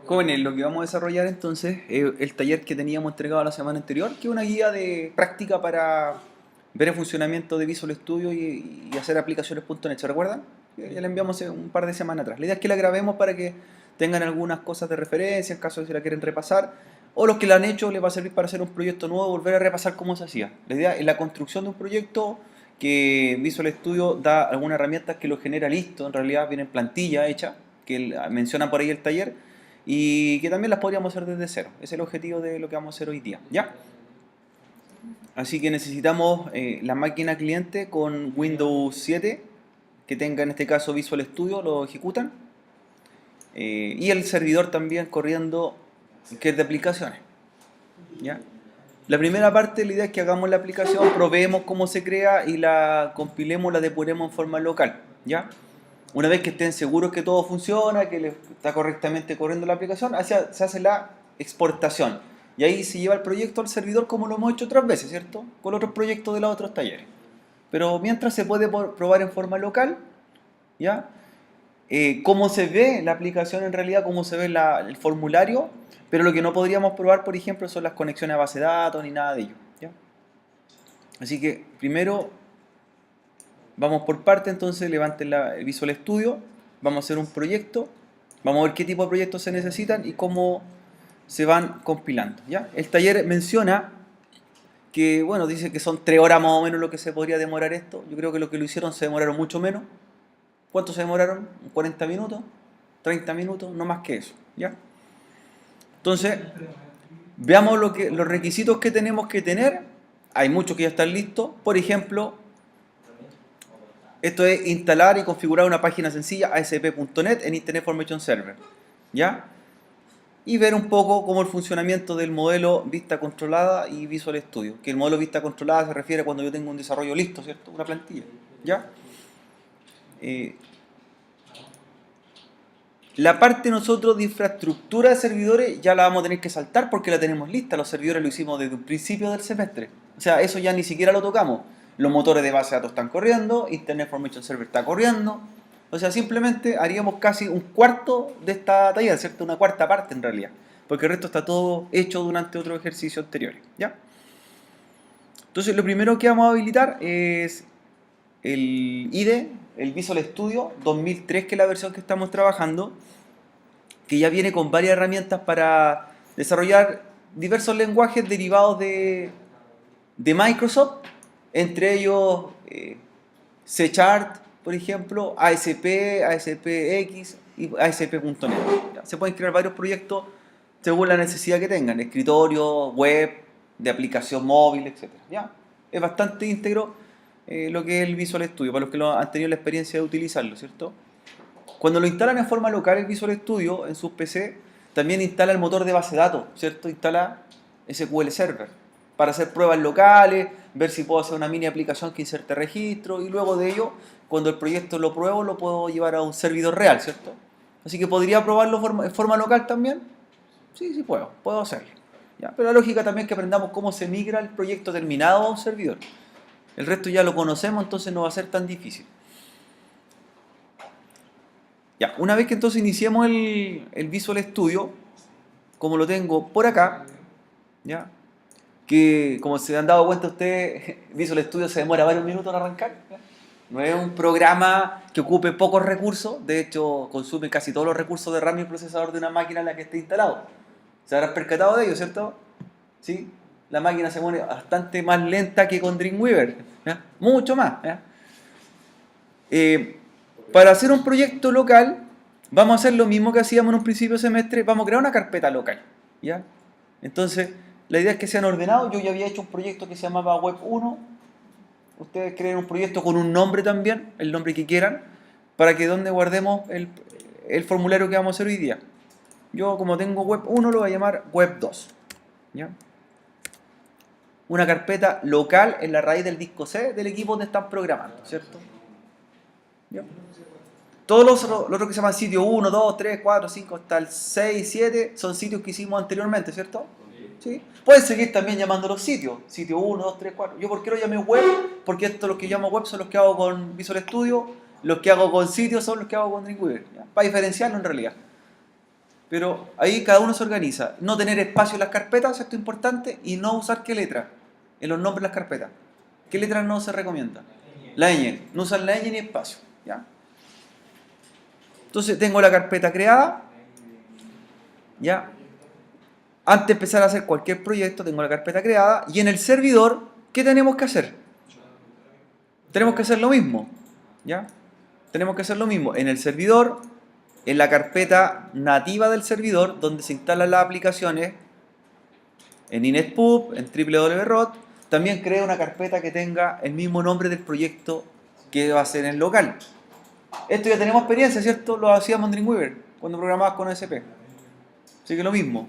Jóvenes, lo que vamos a desarrollar entonces es el taller que teníamos entregado la semana anterior, que es una guía de práctica para ver el funcionamiento de Visual Studio y hacer aplicaciones.net. ¿Se recuerdan? Ya la enviamos hace un par de semanas atrás. La idea es que la grabemos para que tengan algunas cosas de referencia en caso de si la quieren repasar, o los que la han hecho les va a servir para hacer un proyecto nuevo, volver a repasar cómo se hacía. La idea es la construcción de un proyecto que Visual Studio da algunas herramientas que lo genera listo, en realidad viene en plantilla hecha, que menciona por ahí el taller, y que también las podríamos hacer desde cero. Ese es el objetivo de lo que vamos a hacer hoy día, ¿ya? Así que necesitamos la máquina cliente con Windows 7, que tenga en este caso Visual Studio, lo ejecutan, y el servidor también corriendo, que es de aplicaciones, ¿ya? La primera parte, la idea es que hagamos la aplicación, probemos cómo se crea y la compilemos, la depuremos en forma local, ¿ya? Una vez que estén seguros que todo funciona, que está correctamente corriendo la aplicación, se hace la exportación. Y ahí se lleva el proyecto al servidor como lo hemos hecho otras veces, ¿cierto? Con otros proyectos de los otros talleres. Pero mientras se puede probar en forma local, ¿ya? Cómo se ve la aplicación en realidad, cómo se ve el formulario, pero lo que no podríamos probar, por ejemplo, son las conexiones a base de datos ni nada de ello, ¿ya? Así que primero vamos por parte, entonces levanten el Visual Studio, vamos a hacer un proyecto, vamos a ver qué tipo de proyectos se necesitan y cómo se van compilando, ¿ya? El taller menciona que, bueno, dice que son 3 horas más o menos lo que se podría demorar esto. Yo creo que lo que lo hicieron se demoraron mucho menos. ¿Cuánto se demoraron? ¿40 minutos? ¿30 minutos? No más que eso, ¿ya? Entonces, veamos los requisitos que tenemos que tener. Hay muchos que ya están listos. Por ejemplo, esto es instalar y configurar una página sencilla ASP.NET en Internet Information Server, ¿ya? Y ver un poco cómo el funcionamiento del modelo vista controlada y Visual Studio. Que el modelo vista controlada se refiere a cuando yo tengo un desarrollo listo, ¿cierto? Una plantilla, ¿ya? Eh, la parte nosotros de infraestructura de servidores ya la vamos a tener que saltar porque la tenemos lista. Los servidores lo hicimos desde un principio del semestre. O sea, eso ya ni siquiera lo tocamos. Los motores de base de datos están corriendo, Internet Information Server está corriendo. O sea, simplemente haríamos casi un cuarto de esta tarea, ¿cierto? Una cuarta parte en realidad. Porque el resto está todo hecho durante otro ejercicio anterior, ¿ya? Entonces, lo primero que vamos a habilitar es el IDE, el Visual Studio 2003, que es la versión que estamos trabajando, que ya viene con varias herramientas para desarrollar diversos lenguajes derivados de Microsoft, entre ellos C Sharp, por ejemplo, ASP, ASPX y ASP.NET. Se pueden crear varios proyectos según la necesidad que tengan, escritorio, web, de aplicación móvil, etc. ¿Ya? Es bastante íntegro lo que es el Visual Studio, para los que han tenido la experiencia de utilizarlo, ¿cierto? Cuando lo instalan en forma local el Visual Studio en sus PC, también instala el motor de base de datos, ¿cierto? Instala SQL Server para hacer pruebas locales, ver si puedo hacer una mini aplicación que inserte registro y luego de ello, cuando el proyecto lo pruebo, lo puedo llevar a un servidor real, ¿cierto? Así que podría probarlo en forma local también. Sí, sí puedo hacerlo. ¿Ya? Pero la lógica también es que aprendamos cómo se migra el proyecto terminado a un servidor. El resto ya lo conocemos, entonces no va a ser tan difícil. Ya, una vez que entonces iniciemos el Visual Studio, como lo tengo por acá, ¿ya? Que como se han dado cuenta ustedes, Visual Studio se demora varios minutos en arrancar, ¿ya? No es un programa que ocupe pocos recursos, de hecho consume casi todos los recursos de RAM y procesador de una máquina en la que esté instalado. Se habrán percatado de ello, ¿cierto? ¿Sí? La máquina se pone bastante más lenta que con Dreamweaver, ¿ya? Mucho más, ¿ya? Para hacer un proyecto local, vamos a hacer lo mismo que hacíamos en un principio de semestre, vamos a crear una carpeta local, ¿ya? Entonces, la idea es que sean ordenados. Yo ya había hecho un proyecto que se llamaba Web 1. Ustedes creen un proyecto con un nombre también, el nombre que quieran, para que donde guardemos el formulario que vamos a hacer hoy día. Yo, como tengo Web 1, lo voy a llamar Web 2, ¿ya? Una carpeta local en la raíz del disco C del equipo donde están programando, ¿cierto? ¿Ya? Todos los otros que se llaman sitio 1, 2, 3, 4, 5, hasta el 6, 7 son sitios que hicimos anteriormente, ¿cierto? ¿Sí? Pueden seguir también llamándolos sitios. Sitio 1, 2, 3, 4. ¿Yo por qué lo llamé web? Porque estos los que llamo web son los que hago con Visual Studio, los que hago con sitios son los que hago con Dreamweaver, ¿ya? Para diferenciarlo en realidad. Pero ahí cada uno se organiza. No tener espacio en las carpetas, esto es importante, y no usar qué letra en los nombres de las carpetas. ¿Qué letra no se recomienda? La ñ. No usar la ñ ni espacio. ¿Ya? Entonces tengo la carpeta creada. ¿Ya? Antes de empezar a hacer cualquier proyecto, tengo la carpeta creada. Y en el servidor, ¿qué tenemos que hacer? Tenemos que hacer lo mismo. ¿Ya? Tenemos que hacer lo mismo. En el servidor, en la carpeta nativa del servidor, donde se instalan las aplicaciones, en InetPub, en www.rot, también crea una carpeta que tenga el mismo nombre del proyecto que va a ser en local. Esto ya tenemos experiencia, ¿cierto? Lo hacíamos en Dreamweaver, cuando programabas con OSP. Así que lo mismo.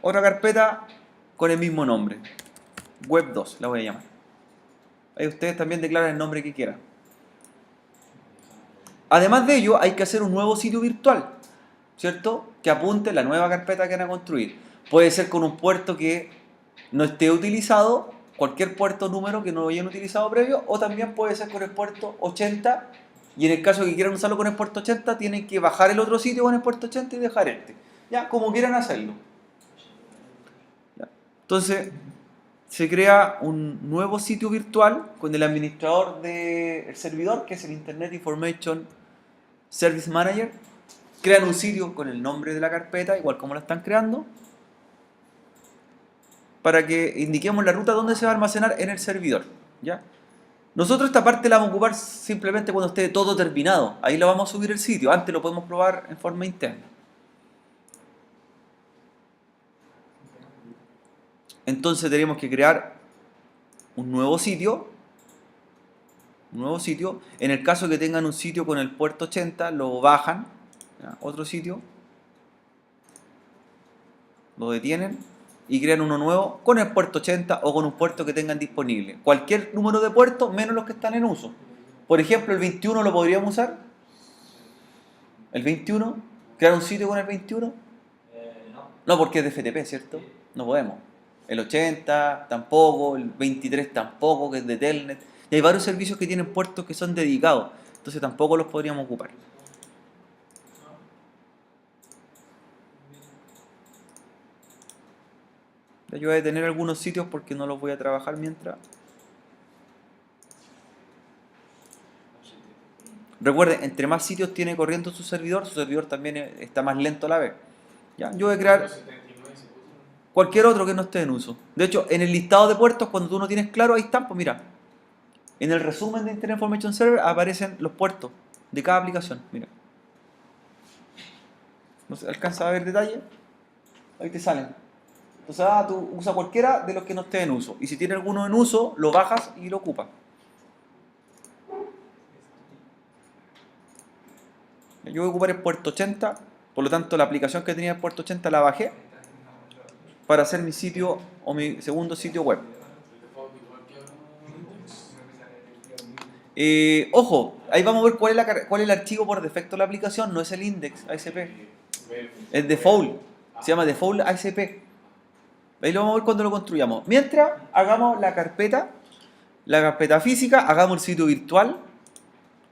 Otra carpeta con el mismo nombre. Web 2, la voy a llamar. Ahí ustedes también declaran el nombre que quieran. Además de ello, hay que hacer un nuevo sitio virtual, ¿cierto? Que apunte a la nueva carpeta que van a construir. Puede ser con un puerto que no esté utilizado, cualquier puerto número que no lo hayan utilizado previo, o también puede ser con el puerto 80, y en el caso que quieran usarlo con el puerto 80, tienen que bajar el otro sitio con el puerto 80 y dejar este. Ya, como quieran hacerlo. ¿Ya? Entonces, se crea un nuevo sitio virtual con el administrador del servidor, que es el Internet Information Service Manager. Crean un sitio con el nombre de la carpeta, igual como la están creando, para que indiquemos la ruta donde se va a almacenar en el servidor. ¿Ya? Nosotros esta parte la vamos a ocupar simplemente cuando esté todo terminado. Ahí lo vamos a subir el sitio. Antes lo podemos probar en forma interna. Entonces tenemos que crear un nuevo sitio. En el caso que tengan un sitio con el puerto 80, lo bajan. ¿Ya? Otro sitio. Lo detienen y crean uno nuevo con el puerto 80 o con un puerto que tengan disponible. Cualquier número de puertos menos los que están en uso. Por ejemplo, el 21 lo podríamos usar. El 21, crear un sitio con el 21. No, porque es de FTP, ¿cierto? No podemos. El 80 tampoco, el 23 tampoco, que es de Telnet. Y hay varios servicios que tienen puertos que son dedicados, entonces tampoco los podríamos ocupar. Yo voy a tener algunos sitios porque no los voy a trabajar mientras. Recuerden, entre más sitios tiene corriendo su servidor también está más lento a la vez. ¿Ya? Yo voy a crear cualquier otro que no esté en uso. De hecho, en el listado de puertos, cuando tú no tienes claro, ahí están, pues mira. En el resumen de Internet Information Server aparecen los puertos de cada aplicación. Mira. ¿No se alcanza a ver detalle? Ahí te salen. Entonces, tú usa cualquiera de los que no esté en uso. Y si tiene alguno en uso, lo bajas y lo ocupas. Yo voy a ocupar el puerto 80, por lo tanto la aplicación que tenía el puerto 80 la bajé para hacer mi sitio o mi segundo sitio web. Ojo, ahí vamos a ver cuál es el archivo por defecto de la aplicación, no es el index ASP, es default, se llama default ASP. Ahí lo vamos a ver cuando lo construyamos. Mientras hagamos la carpeta física, hagamos el sitio virtual,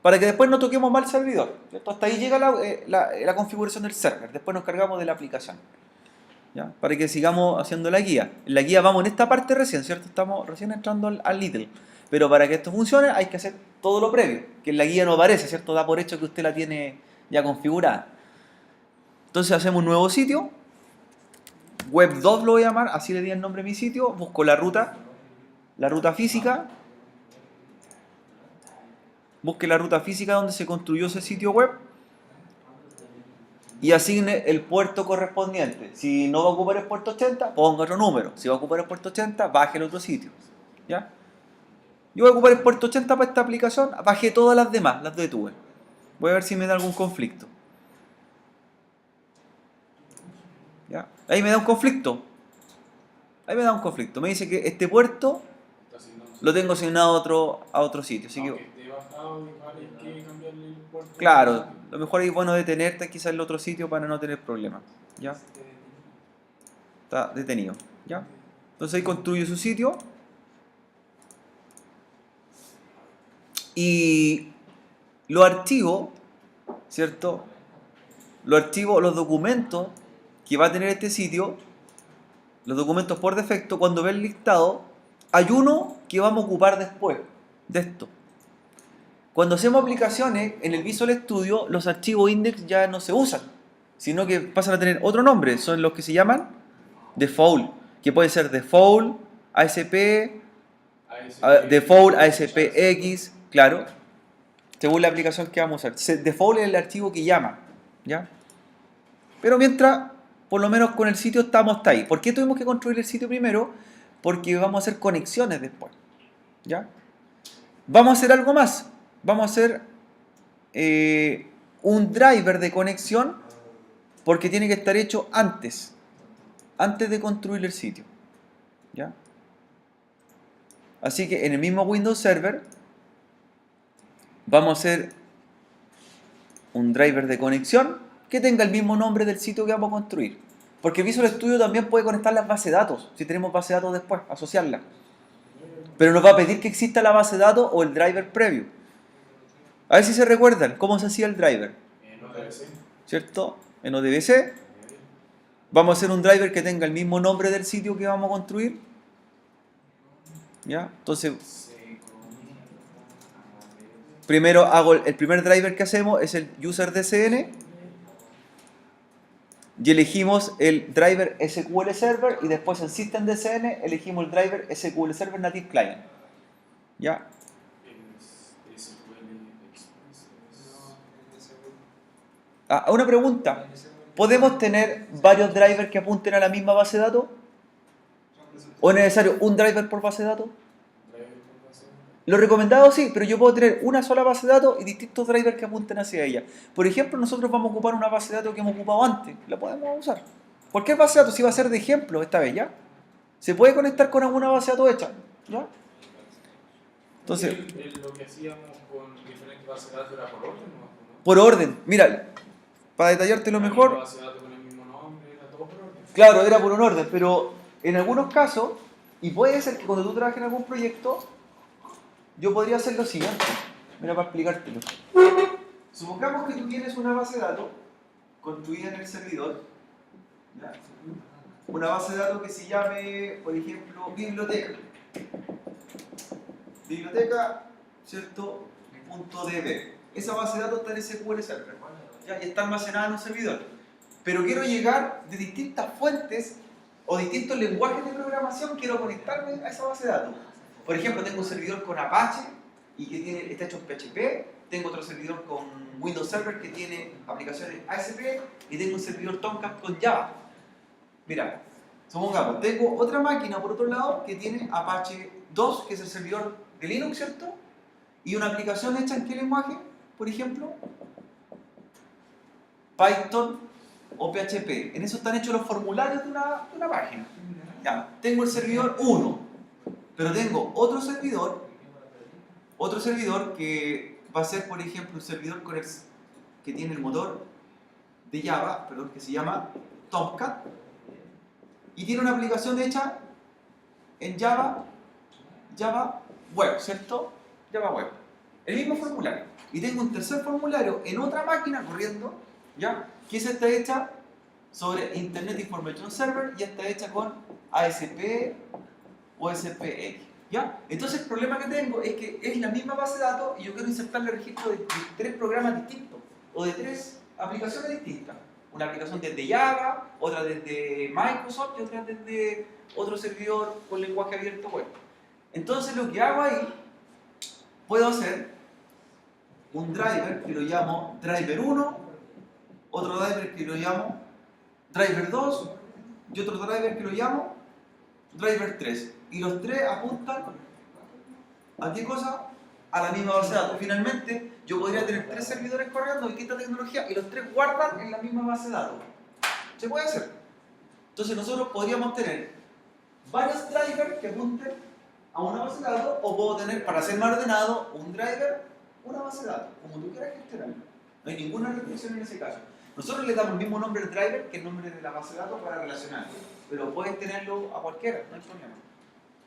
para que después no toquemos mal el servidor, ¿cierto? Hasta ahí llega la configuración del server, después nos cargamos de la aplicación. ¿Ya? Para que sigamos haciendo la guía. En la guía vamos en esta parte recién, ¿cierto? Estamos recién entrando al Little. Pero para que esto funcione hay que hacer todo lo previo, que en la guía no aparece, ¿cierto? Da por hecho que usted la tiene ya configurada. Entonces hacemos un nuevo sitio, web 2 lo voy a llamar, así le di el nombre a mi sitio, busco la ruta física, busque la ruta física donde se construyó ese sitio web y asigne el puerto correspondiente. Si no va a ocupar el puerto 80, ponga otro número. Si va a ocupar el puerto 80, baje el otro sitio. ¿Ya? Yo voy a ocupar el puerto 80 para esta aplicación, bajé todas las demás, las detuve. Voy a ver si me da algún conflicto. ¿Ya? Ahí me da un conflicto. Me dice que este puerto lo tengo asignado a otro sitio. Así que, claro, lo mejor es bueno detenerte quizás en el otro sitio para no tener problemas. ¿Ya? Está detenido. ¿Ya? Entonces ahí construye su sitio. Y lo archivo, ¿cierto? los archivos, los documentos que va a tener este sitio, los documentos por defecto, cuando ve el listado, hay uno que vamos a ocupar después de esto. Cuando hacemos aplicaciones en el Visual Studio, los archivos index ya no se usan, sino que pasan a tener otro nombre. Son los que se llaman default, que puede ser default, ASP, default, ASPX, claro, según la aplicación que vamos a usar. Default es el archivo que llama, ¿ya? Pero mientras, por lo menos con el sitio estamos hasta ahí. ¿Por qué tuvimos que construir el sitio primero? Porque vamos a hacer conexiones después, ¿ya? Vamos a hacer algo más. Vamos a hacer un driver de conexión porque tiene que estar hecho antes de construir el sitio, ¿ya? Así que en el mismo Windows Server vamos a hacer un driver de conexión que tenga el mismo nombre del sitio que vamos a construir. Porque Visual Studio también puede conectar las bases de datos, si tenemos base de datos después, asociarla. Pero nos va a pedir que exista la base de datos o el driver previo. A ver si se recuerdan cómo se hacía el driver. En ODBC. ¿Cierto? En ODBC. Vamos a hacer un driver que tenga el mismo nombre del sitio que vamos a construir. ¿Ya? Entonces, primero hago el primer driver que hacemos es el user DCN y elegimos el driver SQL Server y después en System DCN elegimos el driver SQL Server Native Client. ¿Ya? Una pregunta. ¿Podemos tener varios drivers que apunten a la misma base de datos? ¿O es necesario un driver por base de datos? Lo recomendado sí, pero yo puedo tener una sola base de datos y distintos drivers que apunten hacia ella. Por ejemplo, nosotros vamos a ocupar una base de datos que hemos ocupado antes. La podemos usar. Cualquier base de datos, si va a ser de ejemplo esta vez, ¿ya? Se puede conectar con alguna base de datos hecha, ¿ya? Entonces, lo que hacíamos con diferentes bases de datos era por orden, ¿no? por orden. Mira, para detallarte lo mejor... Base de datos con el mismo nombre, era todo por orden. Claro, era por un orden, pero en algunos casos, y puede ser que cuando tú trabajes en algún proyecto, yo podría hacer lo siguiente. Mira, para explicártelo. Supongamos que tú tienes una base de datos construida en el servidor, ¿ya? Una base de datos que se llame, por ejemplo, biblioteca. Biblioteca, ¿cierto? .db. Esa base de datos está en SQL Server, ¿ya? Y está almacenada en un servidor. Pero quiero llegar de distintas fuentes o distintos lenguajes de programación, quiero conectarme a esa base de datos. Por ejemplo, tengo un servidor con Apache y que está hecho en PHP, tengo otro servidor con Windows Server que tiene aplicaciones ASP y tengo un servidor Tomcat con Java. Mira, supongamos, tengo otra máquina por otro lado que tiene Apache 2, que es el servidor de Linux, ¿cierto? Y una aplicación hecha en qué lenguaje, por ejemplo, Python o PHP. En eso están hechos los formularios de una página. Ya, tengo el servidor 1. Pero tengo otro servidor que va a ser, por ejemplo, un servidor que tiene el motor de Java, que se llama Tomcat, y tiene una aplicación hecha en Java Web, ¿cierto? Java Web. El mismo formulario. Y tengo un tercer formulario en otra máquina corriendo, ¿ya? Que esa está hecha sobre Internet Information Server y está hecha con ASP o SPX, ¿ya? Entonces el problema que tengo es que es la misma base de datos y yo quiero insertarle registro de 3 programas distintos o de 3 aplicaciones distintas. Una aplicación desde Java, otra desde Microsoft y otra desde otro servidor con lenguaje abierto web. Entonces lo que hago ahí, puedo hacer un driver que lo llamo driver 1, otro driver que lo llamo driver 2 y otro driver que lo llamo driver 3. Y los 3 apuntan ¿a qué cosa? A la misma base de datos. Finalmente, yo podría tener 3 servidores corriendo de distinta tecnología y los 3 guardan en la misma base de datos. Se puede hacer. Entonces nosotros podríamos tener varios drivers que apunten a una base de datos, o puedo tener, para ser más ordenado, un driver, una base de datos, como tú quieras gestionarlo. No hay ninguna restricción en ese caso. Nosotros le damos el mismo nombre al driver que el nombre de la base de datos para relacionarlo, pero puedes tenerlo a cualquiera, no hay problema.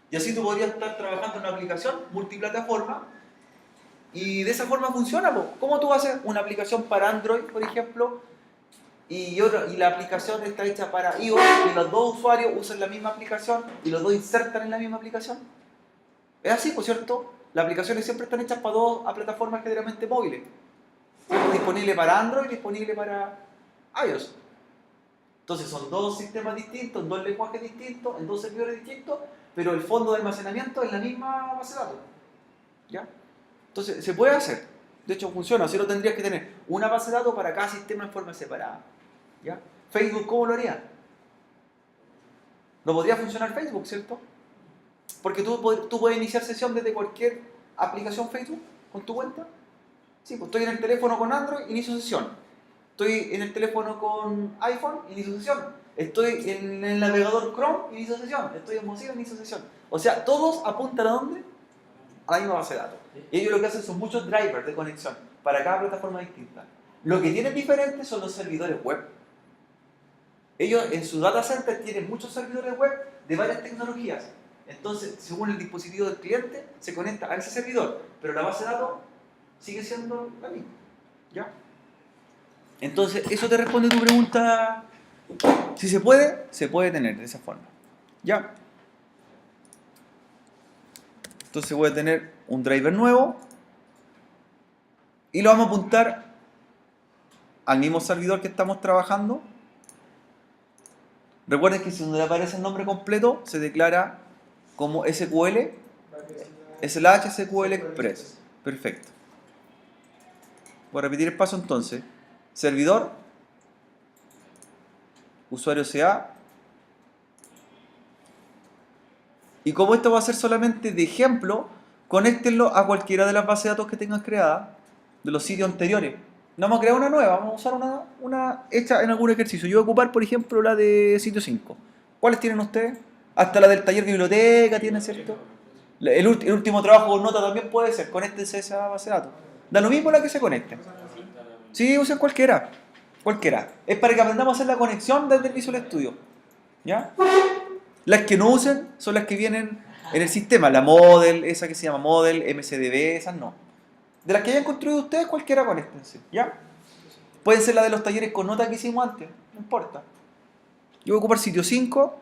Y así tú podrías estar trabajando en una aplicación multiplataforma y de esa forma funciona. ¿Cómo tú haces una aplicación para Android, por ejemplo, y la aplicación está hecha para iOS y los dos usuarios usan la misma aplicación y los dos insertan en la misma aplicación. Es así, por cierto. Las aplicaciones siempre están hechas para dos plataformas generalmente móviles. Disponible para Android y disponible para iOS. Entonces son dos sistemas distintos, en dos lenguajes distintos, en dos servidores distintos, pero el fondo de almacenamiento es la misma base de datos. ¿Ya? Entonces se puede hacer. De hecho funciona. Así lo tendrías que tener una base de datos para cada sistema en forma separada. ¿Ya? Facebook, ¿cómo lo haría? No podría funcionar Facebook, ¿cierto? Porque tú puedes iniciar sesión desde cualquier aplicación Facebook con tu cuenta. Sí, pues estoy en el teléfono con Android, inicio sesión. Estoy en el teléfono con iPhone, inicio sesión. Estoy en el navegador Chrome, inicio sesión. Estoy en Mozilla, inicio sesión. O sea, todos apuntan ¿a dónde? A la misma base de datos. Y ellos lo que hacen son muchos drivers de conexión para cada plataforma distinta. Lo que tienen diferente son los servidores web. Ellos en su data center tienen muchos servidores web de varias tecnologías. Entonces, según el dispositivo del cliente, se conecta a ese servidor, pero la base de datos sigue siendo la misma. ¿Ya? Entonces, eso te responde tu pregunta. Si se puede tener de esa forma. ¿Ya? Entonces voy a tener un driver nuevo y lo vamos a apuntar al mismo servidor que estamos trabajando. Recuerden que si no le aparece el nombre completo, se declara como SQL / SQL Express. Perfecto. Voy a repetir el paso entonces. Servidor, usuario CA. Y como esto va a ser solamente de ejemplo, conéctenlo a cualquiera de las bases de datos que tengan creadas de los sitios anteriores. No vamos a crear una nueva, vamos a usar una hecha en algún ejercicio. Yo voy a ocupar, por ejemplo, la de sitio 5. ¿Cuáles tienen ustedes? Hasta la del taller biblioteca tiene, ¿cierto? El último trabajo con nota también puede ser. Conéctense a esa base de datos. Da lo mismo la que se conecte. Sí, usen cualquiera. Cualquiera. Es para que aprendamos a hacer la conexión desde el Visual Studio. ¿Ya? Las que no usen son las que vienen en el sistema. La Model, esa que se llama Model, MCDB, esas no. De las que hayan construido ustedes, cualquiera conéctense. ¿Ya? Pueden ser las de los talleres con nota que hicimos antes. No importa. Yo voy a ocupar sitio 5.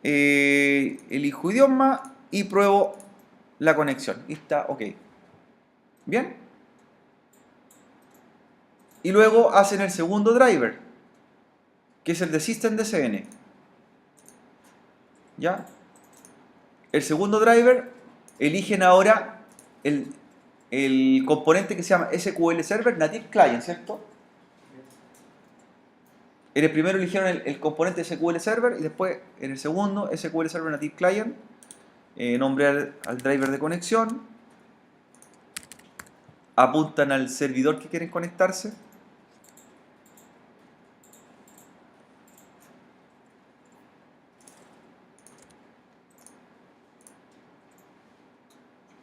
Elijo idioma y pruebo la conexión. Y está ok. ¿Bien? Y luego hacen el segundo driver, que es el de SystemDCN. ¿Ya? El segundo driver, eligen ahora el componente que se llama SQL Server Native Client, ¿cierto? En el primero eligieron el componente SQL Server y después en el segundo SQL Server Native Client. Nombre al driver de conexión. Apuntan al servidor que quieren conectarse.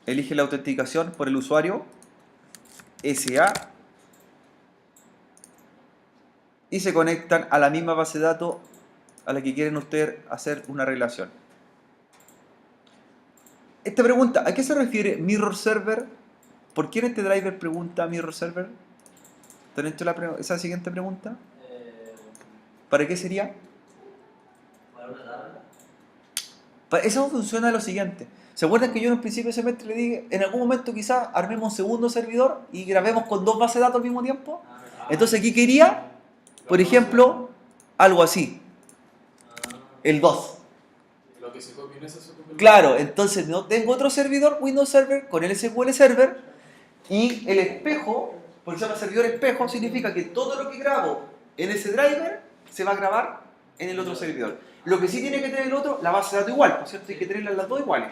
Elige la autenticación por el usuario SA y se conectan a la misma base de datos a la que quieren ustedes hacer una relación. Esta pregunta, ¿a qué se refiere Mirror Server? ¿Por qué en este driver pregunta Mirror Server? ¿Te han hecho esa siguiente pregunta? ¿Para qué sería? Para una tabla. Eso funciona de lo siguiente. ¿Se acuerdan que yo en el principio de semestre le dije, en algún momento quizás armemos un segundo servidor y grabemos con dos bases de datos al mismo tiempo? Entonces aquí quería, por ejemplo, algo así. El 2. Lo que se copia en ese se copia en Claro, entonces no tengo otro servidor, Windows Server, con el SQL Server, y el espejo, por eso se llama servidor espejo, significa que todo lo que grabo en ese driver se va a grabar en el otro servidor. Lo que sí tiene que tener el otro, la base de datos igual, por cierto, hay que tenerlas las dos iguales.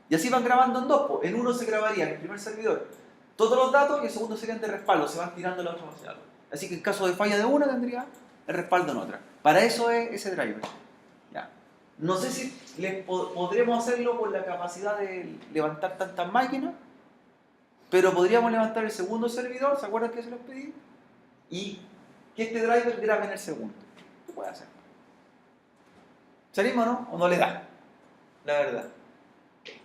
Y así van grabando en dos, en uno se grabaría en el primer servidor todos los datos y el segundo serían de respaldo, se van tirando en la otra base de datos. Así que en caso de falla de una tendría el respaldo en otra. Para eso es ese driver. Ya. No sé si podremos hacerlo con la capacidad de levantar tantas máquinas, pero podríamos levantar el segundo servidor, ¿se acuerdan que se los pedí? Y que este driver grabe en el segundo. ¿Qué puede hacer? ¿Salimos o no? ¿O no le da? La verdad.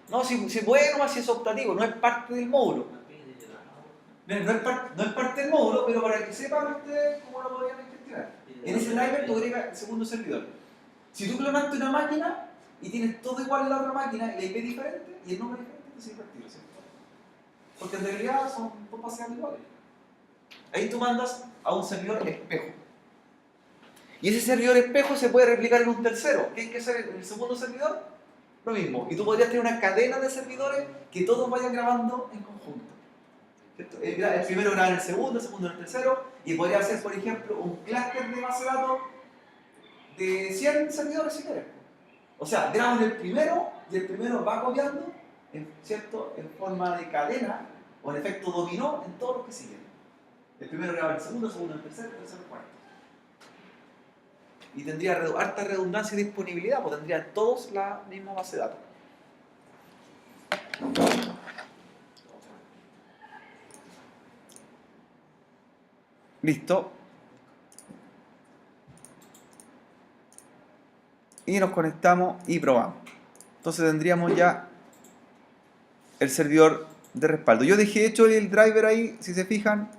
No, si puede nomás, si es optativo, no es parte del módulo. No es parte del módulo, pero para que sepan ustedes cómo lo podrían gestionar. En ese driver tú agregas el segundo servidor. Si tú clonaste una máquina y tienes todo igual en la otra máquina y la IP diferente y el nombre diferente, te sirve activo, ¿cierto? Porque en realidad son dos bases iguales. Ahí tú mandas a un servidor espejo. Y ese servidor espejo se puede replicar en un tercero. ¿Qué hay que hacer en el segundo servidor? Lo mismo. Y tú podrías tener una cadena de servidores que todos vayan grabando en conjunto. ¿Cierto? El primero graba en el segundo en el tercero. Y podría hacer, por ejemplo, un clúster de base de datos de 100 servidores si quieres. O sea, grabo en el primero y el primero va copiando, ¿cierto? En forma de cadena o en efecto dominó en todos los que siguen. El primero graba en el segundo en el tercero, el cuarto. Y tendría harta redundancia y disponibilidad, porque tendrían todos la misma base de datos. Listo. Y nos conectamos y probamos. Entonces tendríamos ya el servidor de respaldo. Yo dejé hecho el driver ahí, si se fijan,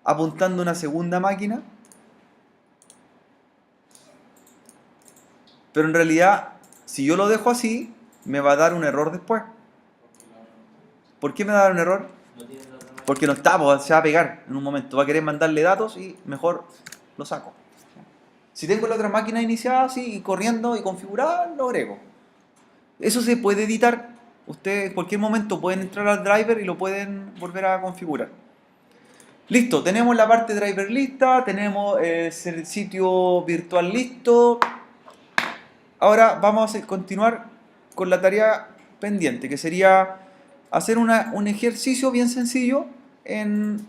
apuntando a una segunda máquina. Pero en realidad, si yo lo dejo así, me va a dar un error después. ¿Por qué me va a dar un error? Porque no está, pues, se va a pegar en un momento. Va a querer mandarle datos y mejor lo saco. Si tengo la otra máquina iniciada así, y corriendo y configurada, lo agrego. Eso se puede editar. Ustedes en cualquier momento pueden entrar al driver y lo pueden volver a configurar. Listo, tenemos la parte driver lista, tenemos el sitio virtual listo. Ahora vamos a continuar con la tarea pendiente, que sería hacer un ejercicio bien sencillo en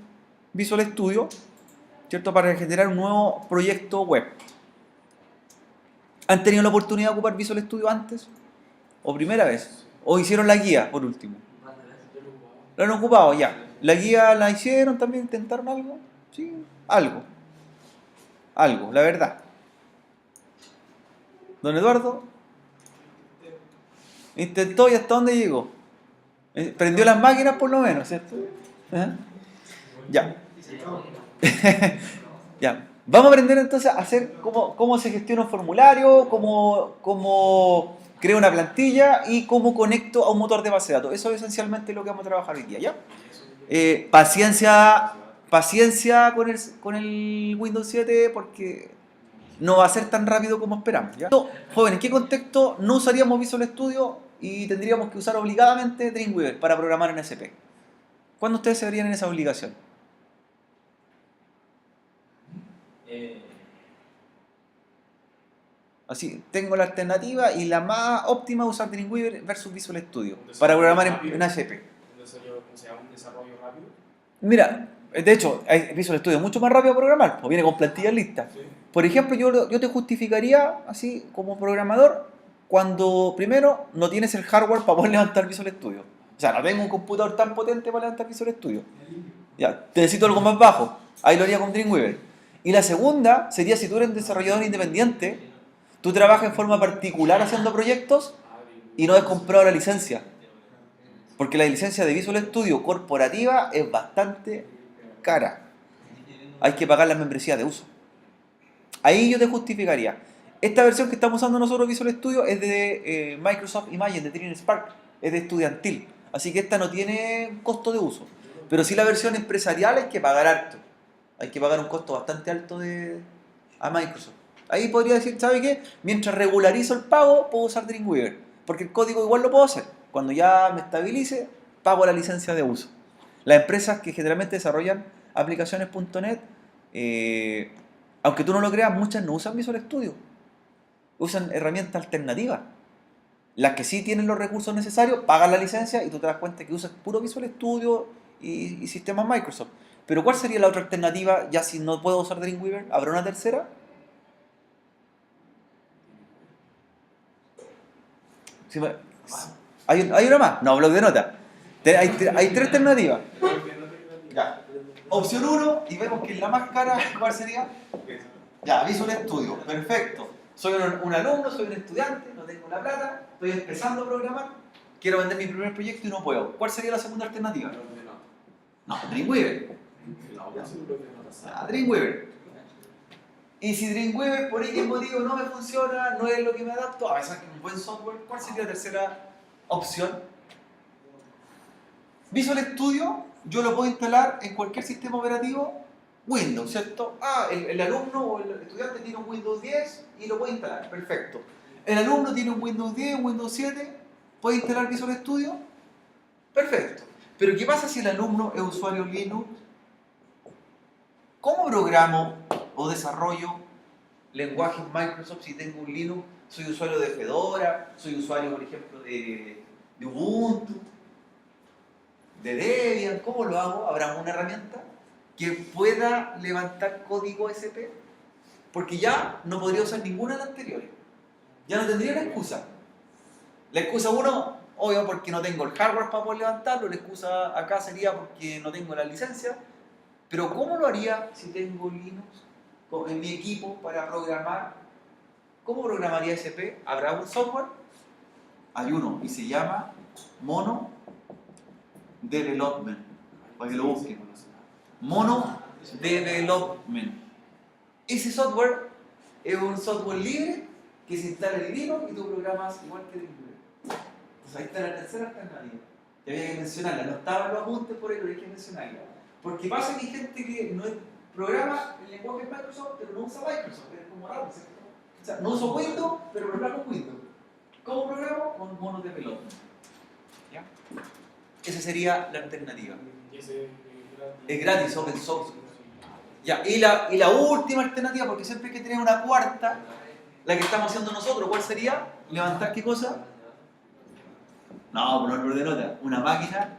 Visual Studio, ¿cierto? Para generar un nuevo proyecto web. ¿Han tenido la oportunidad de ocupar Visual Studio antes? ¿O primera vez? ¿O hicieron la guía, por último? ¿Lo han ocupado? Ya. ¿La guía la hicieron también? ¿Intentaron algo? Sí, algo. Algo, la verdad. Don Eduardo intentó y hasta dónde llegó. Prendió las máquinas por lo menos, ¿cierto? ¿Eh? Ya. Ya. Vamos a aprender entonces a hacer cómo se gestiona un formulario, cómo creo una plantilla y cómo conecto a un motor de base de datos. Eso es esencialmente lo que vamos a trabajar hoy día, ¿ya? Paciencia con el Windows 7 porque no va a ser tan rápido como esperamos, ¿ya? Jóvenes, ¿en qué contexto no usaríamos Visual Studio y tendríamos que usar obligadamente Dreamweaver para programar en SP? ¿Cuándo ustedes se verían en esa obligación? Así, tengo la alternativa y la más óptima es usar Dreamweaver versus Visual Studio para programar en HP. ¿Un desarrollo rápido? Mira, de hecho, Visual Studio es mucho más rápido a programar, pues viene con plantillas listas. Sí. Por ejemplo, yo te justificaría, así como programador, cuando primero no tienes el hardware para poder levantar Visual Studio. O sea, no tengo un computador tan potente para levantar Visual Studio. Ya, te necesito algo más bajo. Ahí lo haría con Dreamweaver. Y la segunda sería si tú eres un desarrollador independiente, tú trabajas en forma particular haciendo proyectos y no has comprado la licencia. Porque la licencia de Visual Studio corporativa es bastante cara. Hay que pagar la membresía de uso. Ahí yo te justificaría. Esta versión que estamos usando nosotros Visual Studio es de Microsoft Imagine, de Trident Spark. Es de estudiantil. Así que esta no tiene costo de uso. Pero sí la versión empresarial hay que pagar harto. Hay que pagar un costo bastante alto a Microsoft. Ahí podría decir, ¿sabe qué? Mientras regularizo el pago, puedo usar Dreamweaver. Porque el código igual lo puedo hacer. Cuando ya me estabilice, pago la licencia de uso. Las empresas que generalmente desarrollan aplicaciones.net, aunque tú no lo creas, muchas no usan Visual Studio. Usan herramientas alternativas. Las que sí tienen los recursos necesarios, pagan la licencia y tú te das cuenta que usas puro Visual Studio y sistemas Microsoft. Pero ¿cuál sería la otra alternativa? Ya si no puedo usar Dreamweaver, ¿habrá una tercera? Sí, ¿hay una más? No, bloc de notas. Hay tres alternativas. Ya. Opción 1, y vemos que es la más cara, ¿cuál sería? Ya, Visual Studio, perfecto. Soy un alumno, soy un estudiante, no tengo la plata, estoy empezando a programar, quiero vender mi primer proyecto y no puedo. ¿Cuál sería la segunda alternativa? No, Dreamweaver. Dreamweaver. Y si Dreamweaver por X motivo no me funciona, no es lo que me adapto, a pesar que es un buen software, ¿cuál sería la tercera opción? Visual Studio yo lo puedo instalar en cualquier sistema operativo Windows, ¿cierto? El alumno o el estudiante tiene un Windows 10 y lo puede instalar, perfecto. El alumno tiene un Windows 10, un Windows 7, ¿puede instalar Visual Studio? Perfecto. Pero ¿qué pasa si el alumno es usuario Linux? ¿Cómo programo o desarrollo lenguajes Microsoft si tengo un Linux? Soy usuario de Fedora, soy usuario, por ejemplo, de Ubuntu, de Debian. ¿Cómo lo hago? ¿Habrá una herramienta que pueda levantar código SP? Porque ya no podría usar ninguna de las anteriores. Ya no tendría la excusa. La excusa uno, obvio, porque no tengo el hardware para poder levantarlo. La excusa acá sería porque no tengo la licencia. Pero ¿cómo lo haría si tengo Linux en mi equipo para programar? ¿Cómo programaría SP? ¿Habrá un software? Hay uno y se llama Mono Development. Para que lo busquen. Mono Development. Ese software es un software libre que se instala en Linux y tú programas igual que en Linux. Entonces ahí está la tercera alternativa. Que había que mencionarla. No estaba en los apuntes por ahí, pero hay que mencionarla. Porque pasa que hay gente que no programa el lenguaje Microsoft, pero no usa Microsoft. Es como raro, ¿cierto? O sea, no uso Windows, pero programo Windows. ¿Cómo programo? Con Mono Development. ¿Ya? Esa sería la alternativa. Es gratis, open source. Ya, y la última alternativa, porque siempre hay que tener una cuarta, la que estamos haciendo nosotros, ¿cuál sería? ¿Levantar qué cosa? No, poner por de nota. Una máquina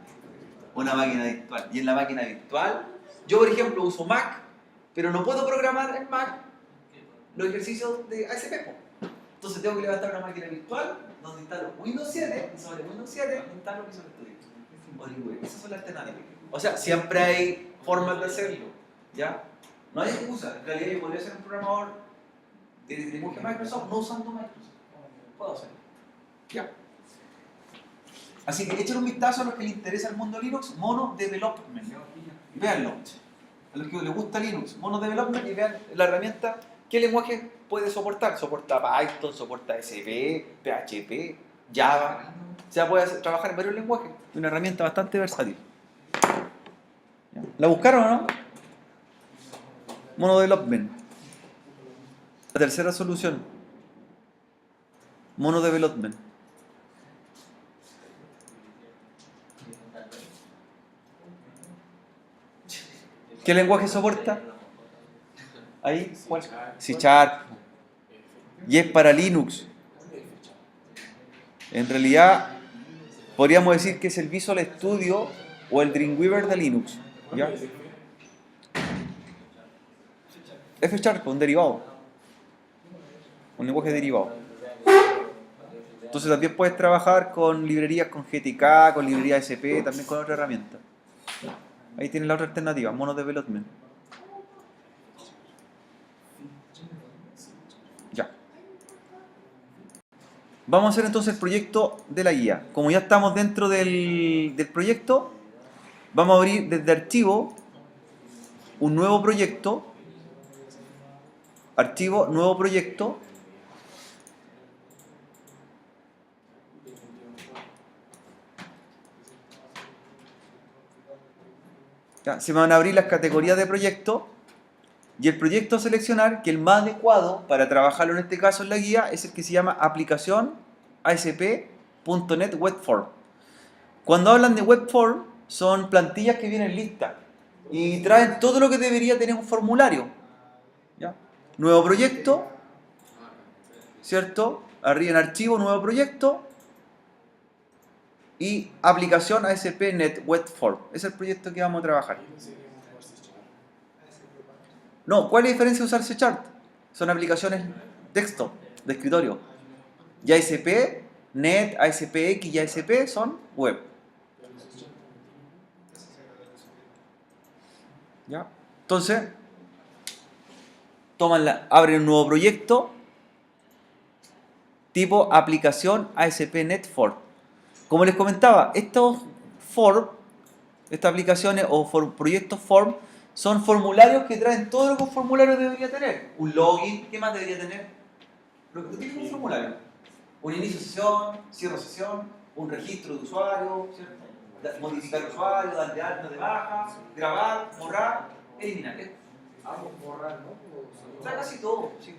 virtual. Y en la máquina virtual, yo por ejemplo uso Mac, pero no puedo programar en Mac los ejercicios de ASP. Entonces tengo que levantar una máquina virtual donde instalo Windows 7 y sobre Windows 7 instalo Visual Studio. Esas son las alternativas. O sea, siempre hay formas de hacerlo, ¿ya? No hay excusa. En realidad yo podría ser un programador de lenguaje Microsoft no usando Microsoft. Puedo hacerlo. ¿Ya? Así que echen un vistazo a los que les interesa el mundo Linux, Mono Development. Véanlo. A los que les gusta Linux, Mono Development, y vean la herramienta, qué lenguaje puede soportar. Soporta Python, soporta SP, PHP, Java. O sea, puede trabajar en varios lenguajes. Es una herramienta bastante versátil. ¿La buscaron o no? Mono Development. La tercera solución. Mono Development. ¿Qué lenguaje soporta? Ahí, ¿cuál? C#. Y es para Linux. En realidad, podríamos decir que es el Visual Studio o el Dreamweaver de Linux. ¿Ya? F#, un derivado. Un lenguaje derivado. Entonces también puedes trabajar con librerías con GTK, con librerías SP, también con otra herramienta. Ahí tienes la otra alternativa, Mono Development. Ya. Vamos a hacer entonces el proyecto de la guía. Como ya estamos dentro del proyecto, vamos a abrir desde archivo un nuevo proyecto. Archivo, nuevo proyecto. Ya, se van a abrir las categorías de proyecto y el proyecto a seleccionar, que el más adecuado para trabajarlo en este caso en la guía, es el que se llama aplicación ASP.NET Webform. Cuando hablan de Webform, son plantillas que vienen listas y traen todo lo que debería tener un formulario. ¿Ya? Nuevo proyecto, ¿cierto? Arriba en archivo, nuevo proyecto y aplicación ASP.NET Webform. Ese es el proyecto que vamos a trabajar. No, ¿cuál es la diferencia de usar C#? Son aplicaciones texto, de escritorio. Y ASP, .NET, ASPX y ASP son web. ¿Ya? Entonces, abren un nuevo proyecto tipo aplicación ASP.NET Form. Como les comentaba, estos form Estas aplicaciones o proyectos form son formularios que traen todo lo que un formulario debería tener. Un login, ¿qué más debería tener? Lo que tiene un formulario. Un inicio de sesión, cierre de sesión, un registro de usuario, ¿cierto? Modificar usuario, dar de alta, de baja, grabar, borrar, eliminar. Borrar, ¿no? Trae casi todo. Sí.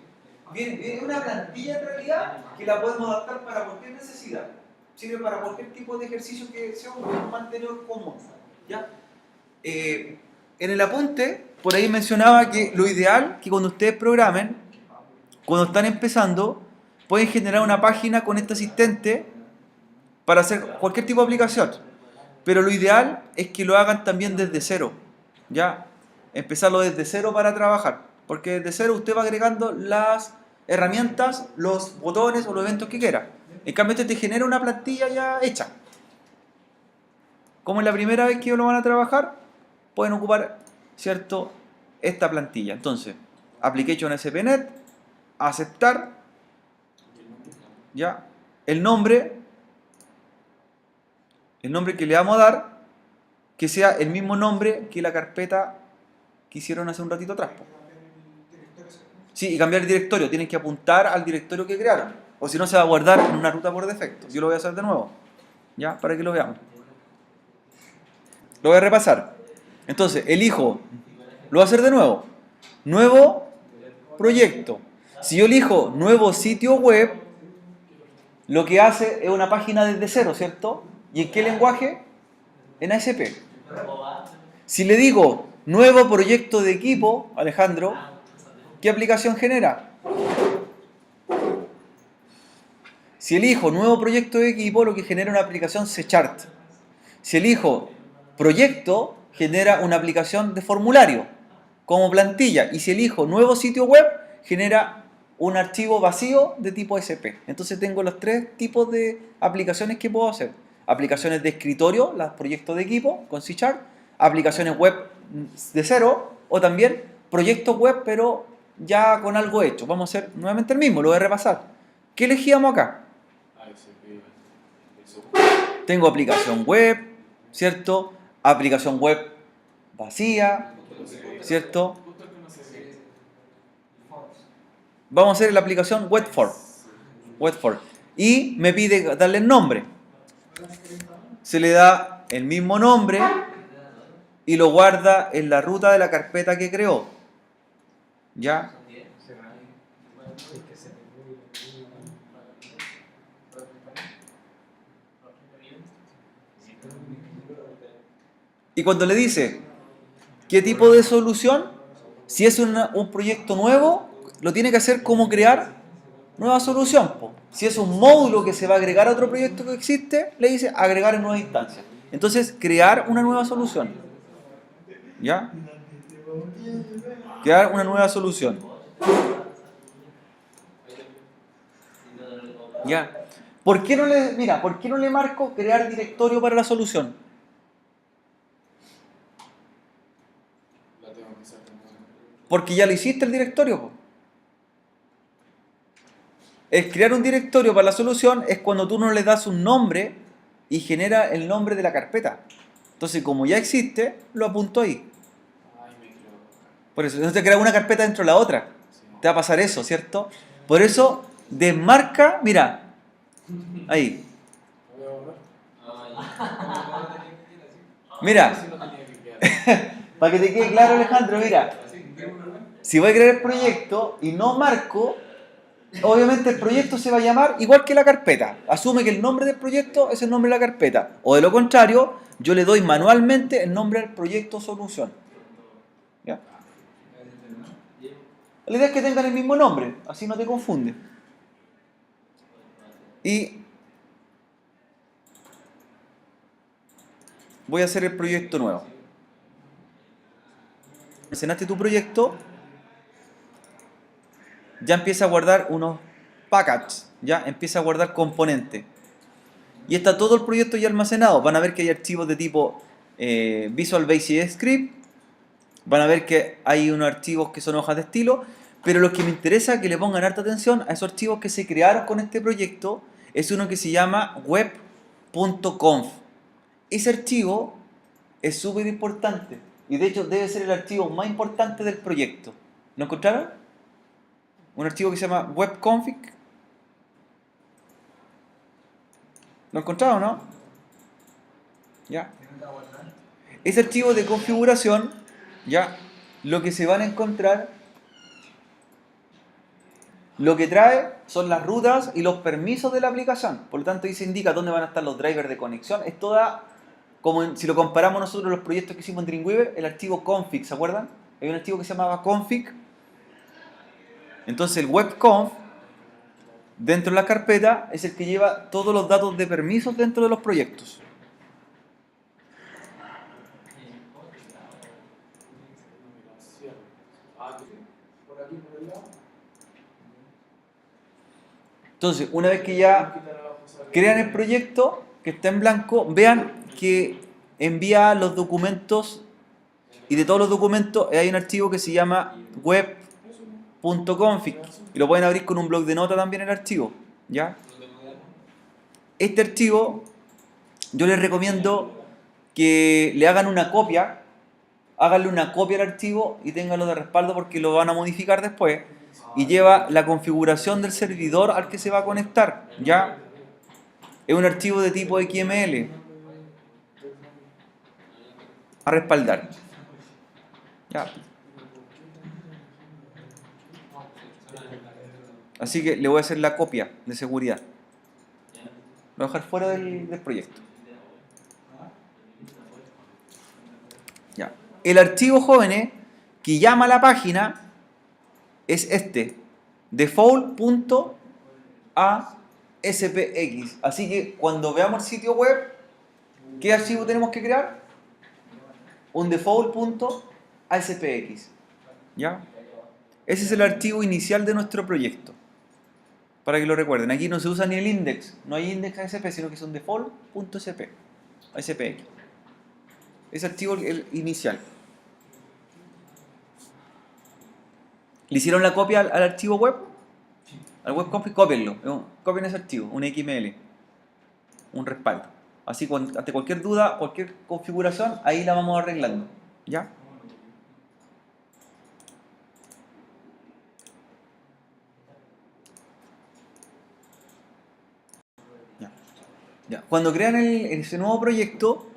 Viene una plantilla en realidad que la podemos adaptar para cualquier necesidad. Sirve para cualquier tipo de ejercicio que sea un mantenedor común. ¿Ya? En el apunte, por ahí mencionaba que lo ideal que cuando ustedes programen, cuando están empezando, pueden generar una página con este asistente para hacer cualquier tipo de aplicación. Pero lo ideal es que lo hagan también desde cero. ¿Ya? Empezarlo desde cero para trabajar. Porque desde cero usted va agregando las herramientas, los botones o los eventos que quiera. En cambio, este te genera una plantilla ya hecha. Como es la primera vez que lo van a trabajar, pueden ocupar, ¿cierto?, esta plantilla. Entonces, application ASP.NET, aceptar, ¿ya? El nombre que le vamos a dar, que sea el mismo nombre que la carpeta que hicieron hace un ratito atrás. Sí, y cambiar el directorio. Tienen que apuntar al directorio que crearon. O si no, se va a guardar en una ruta por defecto. Yo lo voy a hacer de nuevo, ¿ya? Para que lo veamos. Lo voy a repasar. Entonces, elijo, lo voy a hacer de nuevo. Nuevo proyecto. Si yo elijo nuevo sitio web, lo que hace es una página desde cero, ¿cierto? ¿Y en qué lenguaje? En ASP. Si le digo nuevo proyecto de equipo, Alejandro, ¿qué aplicación genera? Si elijo nuevo proyecto de equipo, lo que genera una aplicación C-Chart. Si elijo proyecto, genera una aplicación de formulario como plantilla. Y si elijo nuevo sitio web, genera un archivo vacío de tipo SP. Entonces tengo los tres tipos de aplicaciones que puedo hacer. Aplicaciones de escritorio, los proyectos de equipo con C-Sharp, aplicaciones web de cero o también proyectos web pero ya con algo hecho. Vamos a hacer nuevamente el mismo, lo voy a repasar. ¿Qué elegíamos acá? Tengo aplicación web, ¿cierto? Aplicación web vacía, ¿cierto? Vamos a hacer la aplicación web-form. Y me pide darle el nombre. Se le da el mismo nombre y lo guarda en la ruta de la carpeta que creó. ¿Ya? Y cuando le dice qué tipo de solución, si es un proyecto nuevo, lo tiene que hacer como crear nueva solución. Si es un módulo que se va a agregar a otro proyecto que existe, le dice agregar en nueva instancia. Entonces, crear una nueva solución. ¿Ya? Crear una nueva solución. ¿Ya? ¿Por qué no le marco crear directorio para la solución? Porque ya lo hiciste el directorio, po. El crear un directorio para la solución es cuando tú no le das un nombre y genera el nombre de la carpeta. Entonces, como ya existe, lo apunto ahí. Por eso, no te crea una carpeta dentro de la otra. Te va a pasar eso, ¿cierto? Por eso, desmarca, mira, ahí. Mira, para que te quede claro, Alejandro, mira. Si voy a crear el proyecto y no marco, obviamente el proyecto se va a llamar igual que la carpeta. Asume que el nombre del proyecto es el nombre de la carpeta. O de lo contrario, yo le doy manualmente el nombre al proyecto solución. ¿Ya? La idea es que tengan el mismo nombre, así no te confunde. Y voy a hacer el proyecto nuevo. Mencionaste tu proyecto, ya empieza a guardar unos packages, ya empieza a guardar componentes. Y está todo el proyecto ya almacenado. Van a ver que hay archivos de tipo Visual Basic Script, van a ver que hay unos archivos que son hojas de estilo, pero lo que me interesa es que le pongan harta atención a esos archivos que se crearon con este proyecto. Es uno que se llama web.conf. Ese archivo es súper importante. Y de hecho debe ser el archivo más importante del proyecto. ¿Lo encontraron? Un archivo que se llama webconfig. ¿Lo encontraron, no? ¿Ya? Ese archivo de configuración, ¿ya? Lo que se van a encontrar, lo que trae son las rutas y los permisos de la aplicación. Por lo tanto, ahí se indica dónde van a estar los drivers de conexión. Es toda, si lo comparamos nosotros los proyectos que hicimos en Dreamweaver, el archivo config, ¿se acuerdan? Hay un archivo que se llamaba config. Entonces el webconf, dentro de la carpeta, es el que lleva todos los datos de permisos dentro de los proyectos. Entonces, una vez que ya crean el proyecto, que está en blanco, vean que envía los documentos y de todos los documentos hay un archivo que se llama web.config y lo pueden abrir con un bloc de nota también el archivo, ¿ya? Este archivo yo les recomiendo que le hagan una copia, háganle una copia al archivo y ténganlo de respaldo porque lo van a modificar después. Y lleva la configuración del servidor al que se va a conectar, ¿ya? Es un archivo de tipo XML. A respaldar. ¿Ya? Así que le voy a hacer la copia de seguridad. Lo voy a dejar fuera del proyecto. ¿Ya? El archivo, jóvenes, que llama a la página es este, default.aspx. Así que cuando veamos el sitio web, ¿qué archivo tenemos que crear? Un default.aspx. ¿Ya? Ese es el archivo inicial de nuestro proyecto. Para que lo recuerden, aquí no se usa ni el index, no hay index ASP, sino que es un default.aspx. Ese archivo es el inicial. ¿Le hicieron la copia al archivo web? Al webconfig, cópienlo. Copien ese archivo, un XML, un respaldo. Así, ante cualquier duda, cualquier configuración, ahí la vamos arreglando. ¿Ya? Ya. Cuando crean ese nuevo proyecto,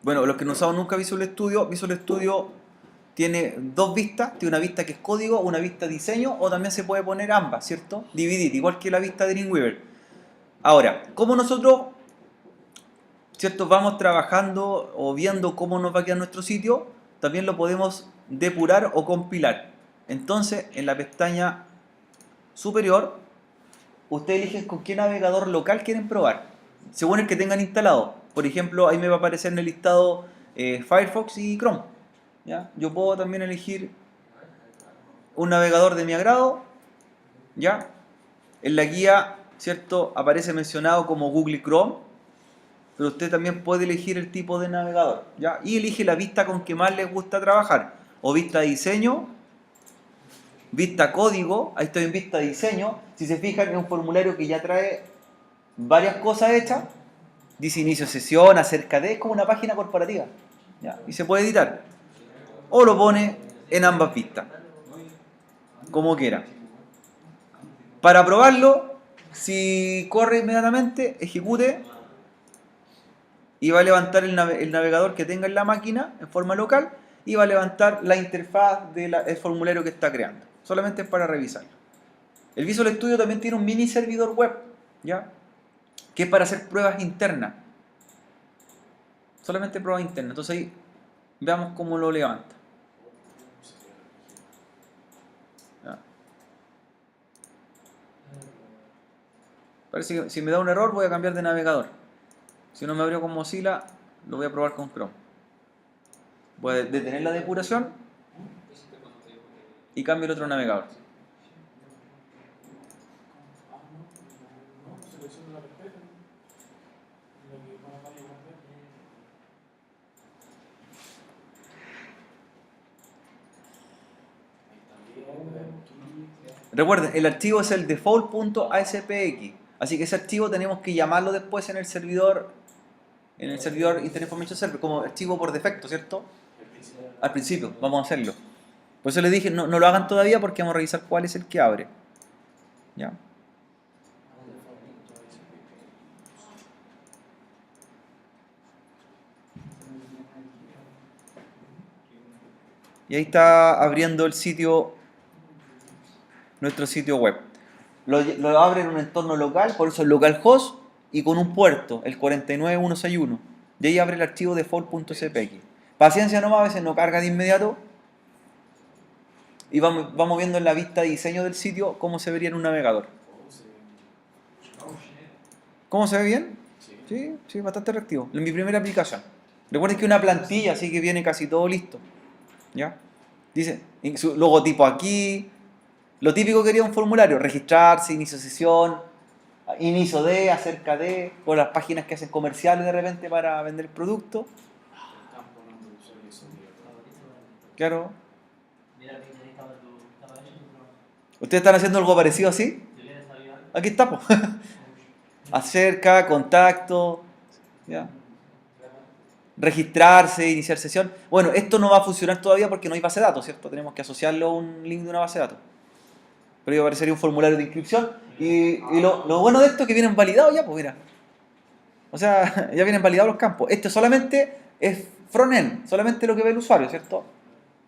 bueno, los que no usaban nunca Visual Studio tiene dos vistas, tiene una vista que es código, una vista diseño, o también se puede poner ambas, ¿cierto? Dividir, igual que la vista de Dreamweaver. Ahora, como nosotros, ¿cierto? Vamos trabajando o viendo cómo nos va a quedar nuestro sitio, también lo podemos depurar o compilar. Entonces, en la pestaña superior, ustedes eligen con qué navegador local quieren probar, según el que tengan instalado. Por ejemplo, ahí me va a aparecer en el listado Firefox y Chrome. ¿Ya? Yo puedo también elegir un navegador de mi agrado, ¿ya? En la guía, ¿cierto? Aparece mencionado como Google Chrome, pero usted también puede elegir el tipo de navegador, ¿ya? Y elige la vista con que más les gusta trabajar, o vista de diseño, vista código. Ahí estoy en vista de diseño. Si se fijan, es un formulario que ya trae varias cosas hechas, dice inicio sesión, acerca de, es como una página corporativa, ¿ya? Y se puede editar. O lo pone en ambas vistas, como quiera. Para probarlo, si corre inmediatamente, ejecute y va a levantar el navegador que tenga en la máquina en forma local y va a levantar la interfaz del formulario que está creando. Solamente es para revisarlo. El Visual Studio también tiene un mini servidor web, ¿ya? Que es para hacer pruebas internas. Solamente pruebas internas. Entonces ahí veamos cómo lo levanta. ¿Ya? Parece que si me da un error voy a cambiar de navegador. Si no me abrió con Mozilla, lo voy a probar con Chrome. Voy a detener la depuración y cambio el otro navegador. Recuerden, el archivo es el default.aspx, así que ese archivo tenemos que llamarlo después en el servidor en el servidor Internet Information Server como archivo por defecto, ¿cierto? Al principio, vamos a hacerlo. Por eso les dije, no lo hagan todavía porque vamos a revisar cuál es el que abre. ¿Ya? Y ahí está abriendo el sitio, nuestro sitio web. Lo abre en un entorno local, por eso es localhost y con un puerto, el 49161. Y ahí abre el archivo default.cpx. Paciencia nomás, a veces no carga de inmediato. Y vamos viendo en la vista de diseño del sitio cómo se vería en un navegador. ¿Cómo se ve bien? Sí, bastante reactivo. En mi primera aplicación. Recuerden que una plantilla, así que viene casi todo listo. ¿Ya? Dice, su logotipo aquí. Lo típico que quería un formulario, registrarse, inicio sesión, inicio de, acerca de, o las páginas que hacen comerciales de repente para vender el producto. Claro. ¿Ustedes están haciendo algo parecido así? Aquí está, pues. Acerca, contacto, ¿ya? Registrarse, iniciar sesión. Bueno, esto no va a funcionar todavía porque no hay base de datos, ¿cierto? Tenemos que asociarlo a un link de una base de datos. Pero aparecería un formulario de inscripción. Y lo bueno de esto es que vienen validados ya, pues mira. O sea, ya vienen validados los campos. Esto solamente es front-end, solamente lo que ve el usuario, ¿cierto?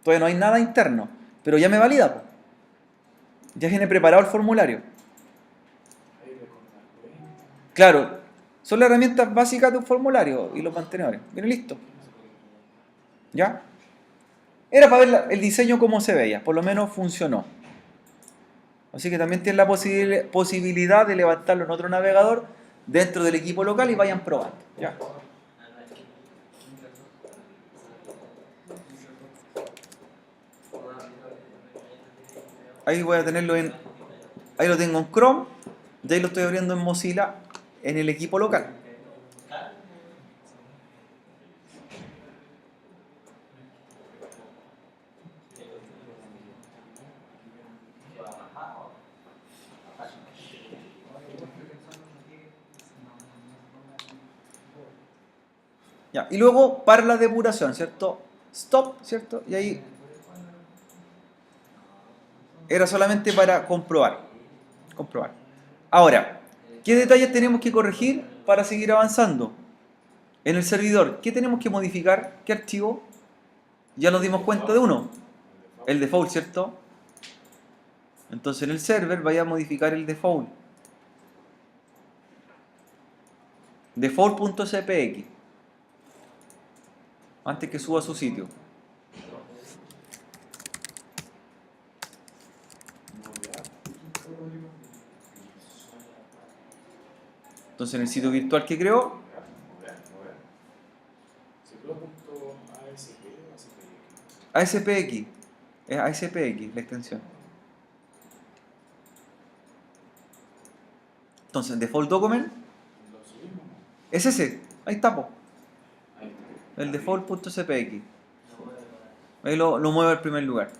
Todavía no hay nada interno, pero ya me valida, pues. Ya viene preparado el formulario. Claro, son las herramientas básicas de un formulario y los mantenedores. Viene listo. ¿Ya? Era para ver el diseño cómo se veía, por lo menos funcionó. Así que también tienen la posibilidad de levantarlo en otro navegador dentro del equipo local y vayan probando. ¿Ya? Ahí voy a tenerlo en... Ahí lo tengo en Chrome, y ahí lo estoy abriendo en Mozilla en el equipo local. Ya, y luego para la depuración, ¿cierto? Stop, ¿cierto? Y ahí era solamente para comprobar. Ahora, ¿qué detalles tenemos que corregir para seguir avanzando? En el servidor, ¿qué tenemos que modificar? ¿Qué archivo? Ya nos dimos cuenta de uno. El default, ¿cierto? Entonces en el server vaya a modificar el default. Default.cpx. Antes que suba a su sitio. Entonces en el sitio virtual que creó, ASPX. Es ASPX la extensión. Entonces, default document es ese. Ahí está, po. El default.cpx. Ahí lo mueve al primer lugar.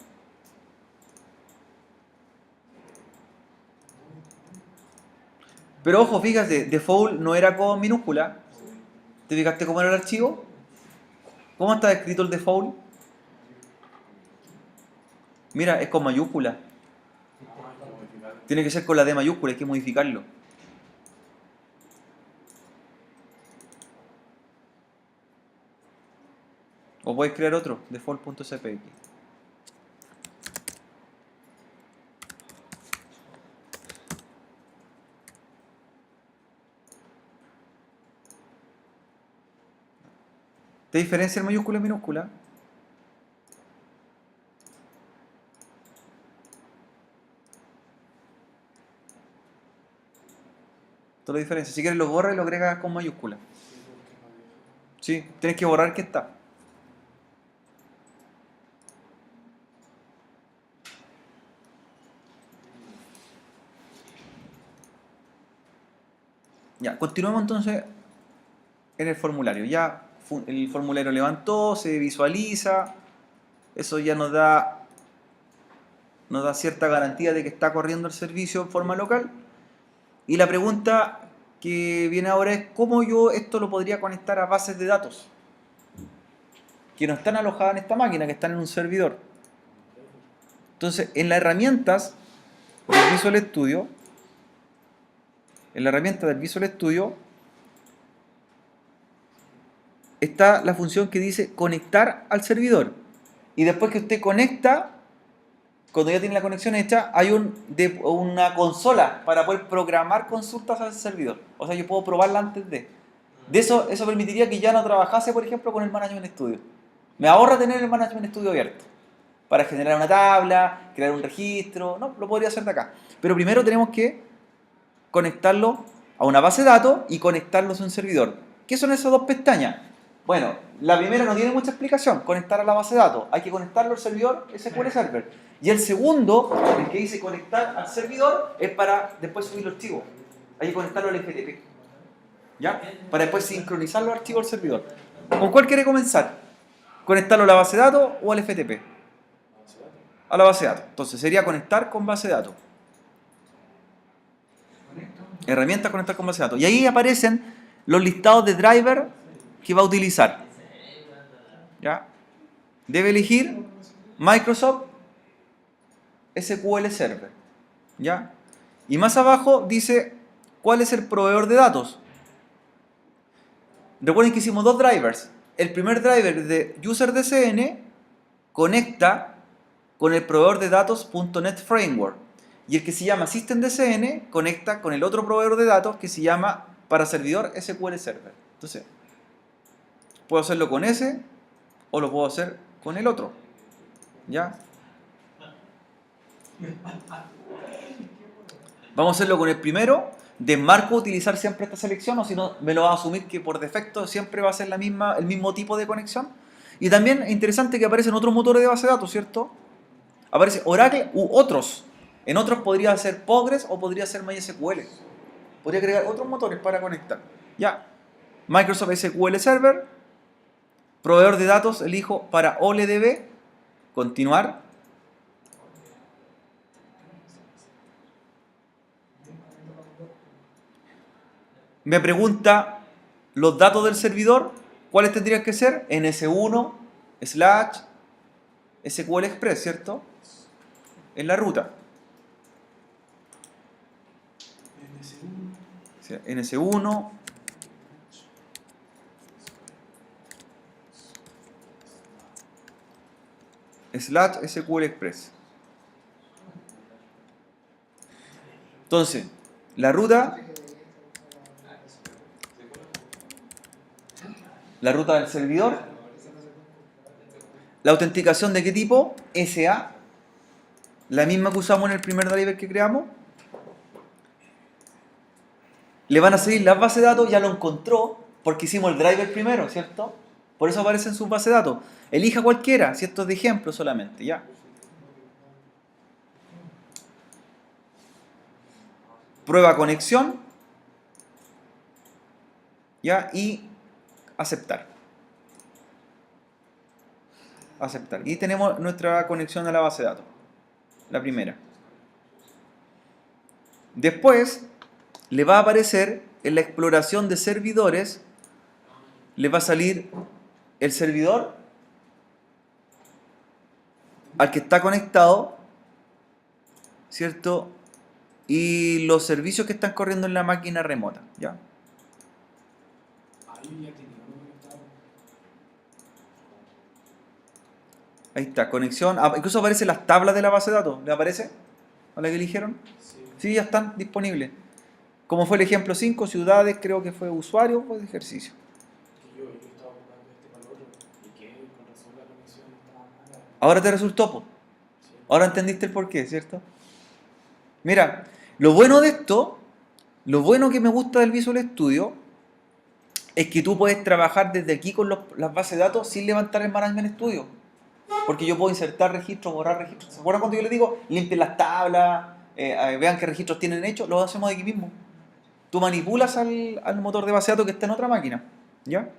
Pero ojo, fíjate, default no era con minúscula. ¿Te fijaste cómo era el archivo? ¿Cómo está escrito el default? Mira, es con mayúscula. Tiene que ser con la D mayúscula, hay que modificarlo. O puedes crear otro, default.cpx. ¿Te diferencia el mayúscula y minúscula? Esto lo diferencia. Si quieres lo borras y lo agregas con mayúscula. Sí, tienes que borrar que está. Ya, continuamos entonces en el formulario. Ya el formulario levantó, se visualiza. Eso ya nos da cierta garantía de que está corriendo el servicio en forma local. Y la pregunta que viene ahora es cómo yo esto lo podría conectar a bases de datos que no están alojadas en esta máquina, que están en un servidor. Entonces, en las herramientas del Visual Studio, está la función que dice conectar al servidor. Y después que usted conecta, cuando ya tiene la conexión hecha, hay una consola para poder programar consultas al servidor. O sea, yo puedo probarla antes de. Eso permitiría que ya no trabajase, por ejemplo, con el Management Studio. Me ahorra tener el Management Studio abierto para generar una tabla, crear un registro. No, lo podría hacer de acá. Pero primero tenemos que conectarlo a una base de datos y conectarlos a un servidor. ¿Qué son esas dos pestañas? Bueno, la primera no tiene mucha explicación, conectar a la base de datos. Hay que conectarlo al servidor SQL Server. Y el segundo, el que dice conectar al servidor, es para después subir los archivos. Hay que conectarlo al FTP. ¿Ya? Para después sincronizar los archivos al servidor. ¿Con cuál quiere comenzar? ¿Conectarlo a la base de datos o al FTP? A la base de datos. Entonces sería conectar con base de datos. Herramientas conectar con base de datos. Y ahí aparecen los listados de driver que va a utilizar. ¿Ya? Debe elegir Microsoft SQL Server. ¿Ya? Y más abajo dice cuál es el proveedor de datos. Recuerden que hicimos dos drivers. El primer driver de UserDCN conecta con el proveedor de datos .NET Framework. Y el que se llama SystemDCN conecta con el otro proveedor de datos que se llama para servidor SQL Server. Entonces, puedo hacerlo con ese o lo puedo hacer con el otro. ¿Ya? Vamos a hacerlo con el primero. Desmarco utilizar siempre esta selección, o si no me lo va a asumir que por defecto siempre va a ser el mismo tipo de conexión. Y también es interesante que aparecen otros motores de base de datos, ¿cierto? Aparece Oracle u otros. En otros podría ser Postgres o podría ser MySQL. Podría agregar otros motores para conectar. Ya. Microsoft SQL Server. Proveedor de datos elijo para OLEDB. Continuar. Me pregunta los datos del servidor. ¿Cuáles tendrían que ser? NS1 / SQL Express, ¿cierto? En la ruta. NS1 / SQL Express. Entonces, la ruta del servidor. La autenticación de qué tipo? SA. La misma que usamos en el primer driver que creamos. Le van a salir las bases de datos, ya lo encontró, porque hicimos el driver primero, ¿cierto? Por eso aparece en su base de datos. Elija cualquiera, si esto es de ejemplo solamente, ya. Prueba conexión, ya, y aceptar. Aceptar. Y tenemos nuestra conexión a la base de datos. La primera. Después, le va a aparecer en la exploración de servidores, le va a salir el servidor al que está conectado, ¿cierto? Y los servicios que están corriendo en la máquina remota, ¿ya? Ahí está, conexión. Incluso aparecen las tablas de la base de datos. ¿Le aparece? ¿A la que eligieron? Sí, ya están disponibles. Como fue el ejemplo 5, ciudades, creo que fue usuario o de ejercicio. Yo estaba ocupando este para el otro y que con razón la conexión estaba mala. Ahora te resultó, po. Sí. Ahora entendiste el porqué, ¿cierto? Mira, lo bueno de esto, lo bueno que me gusta del Visual Studio, es que tú puedes trabajar desde aquí con las bases de datos sin levantar el Management Studio. Porque yo puedo insertar registros, borrar registros. ¿Se acuerdan cuando yo les digo, limpien las tablas, vean qué registros tienen hechos? Lo hacemos de aquí mismo. Tú manipulas al motor de base de datos que está en otra máquina. ¿Ya?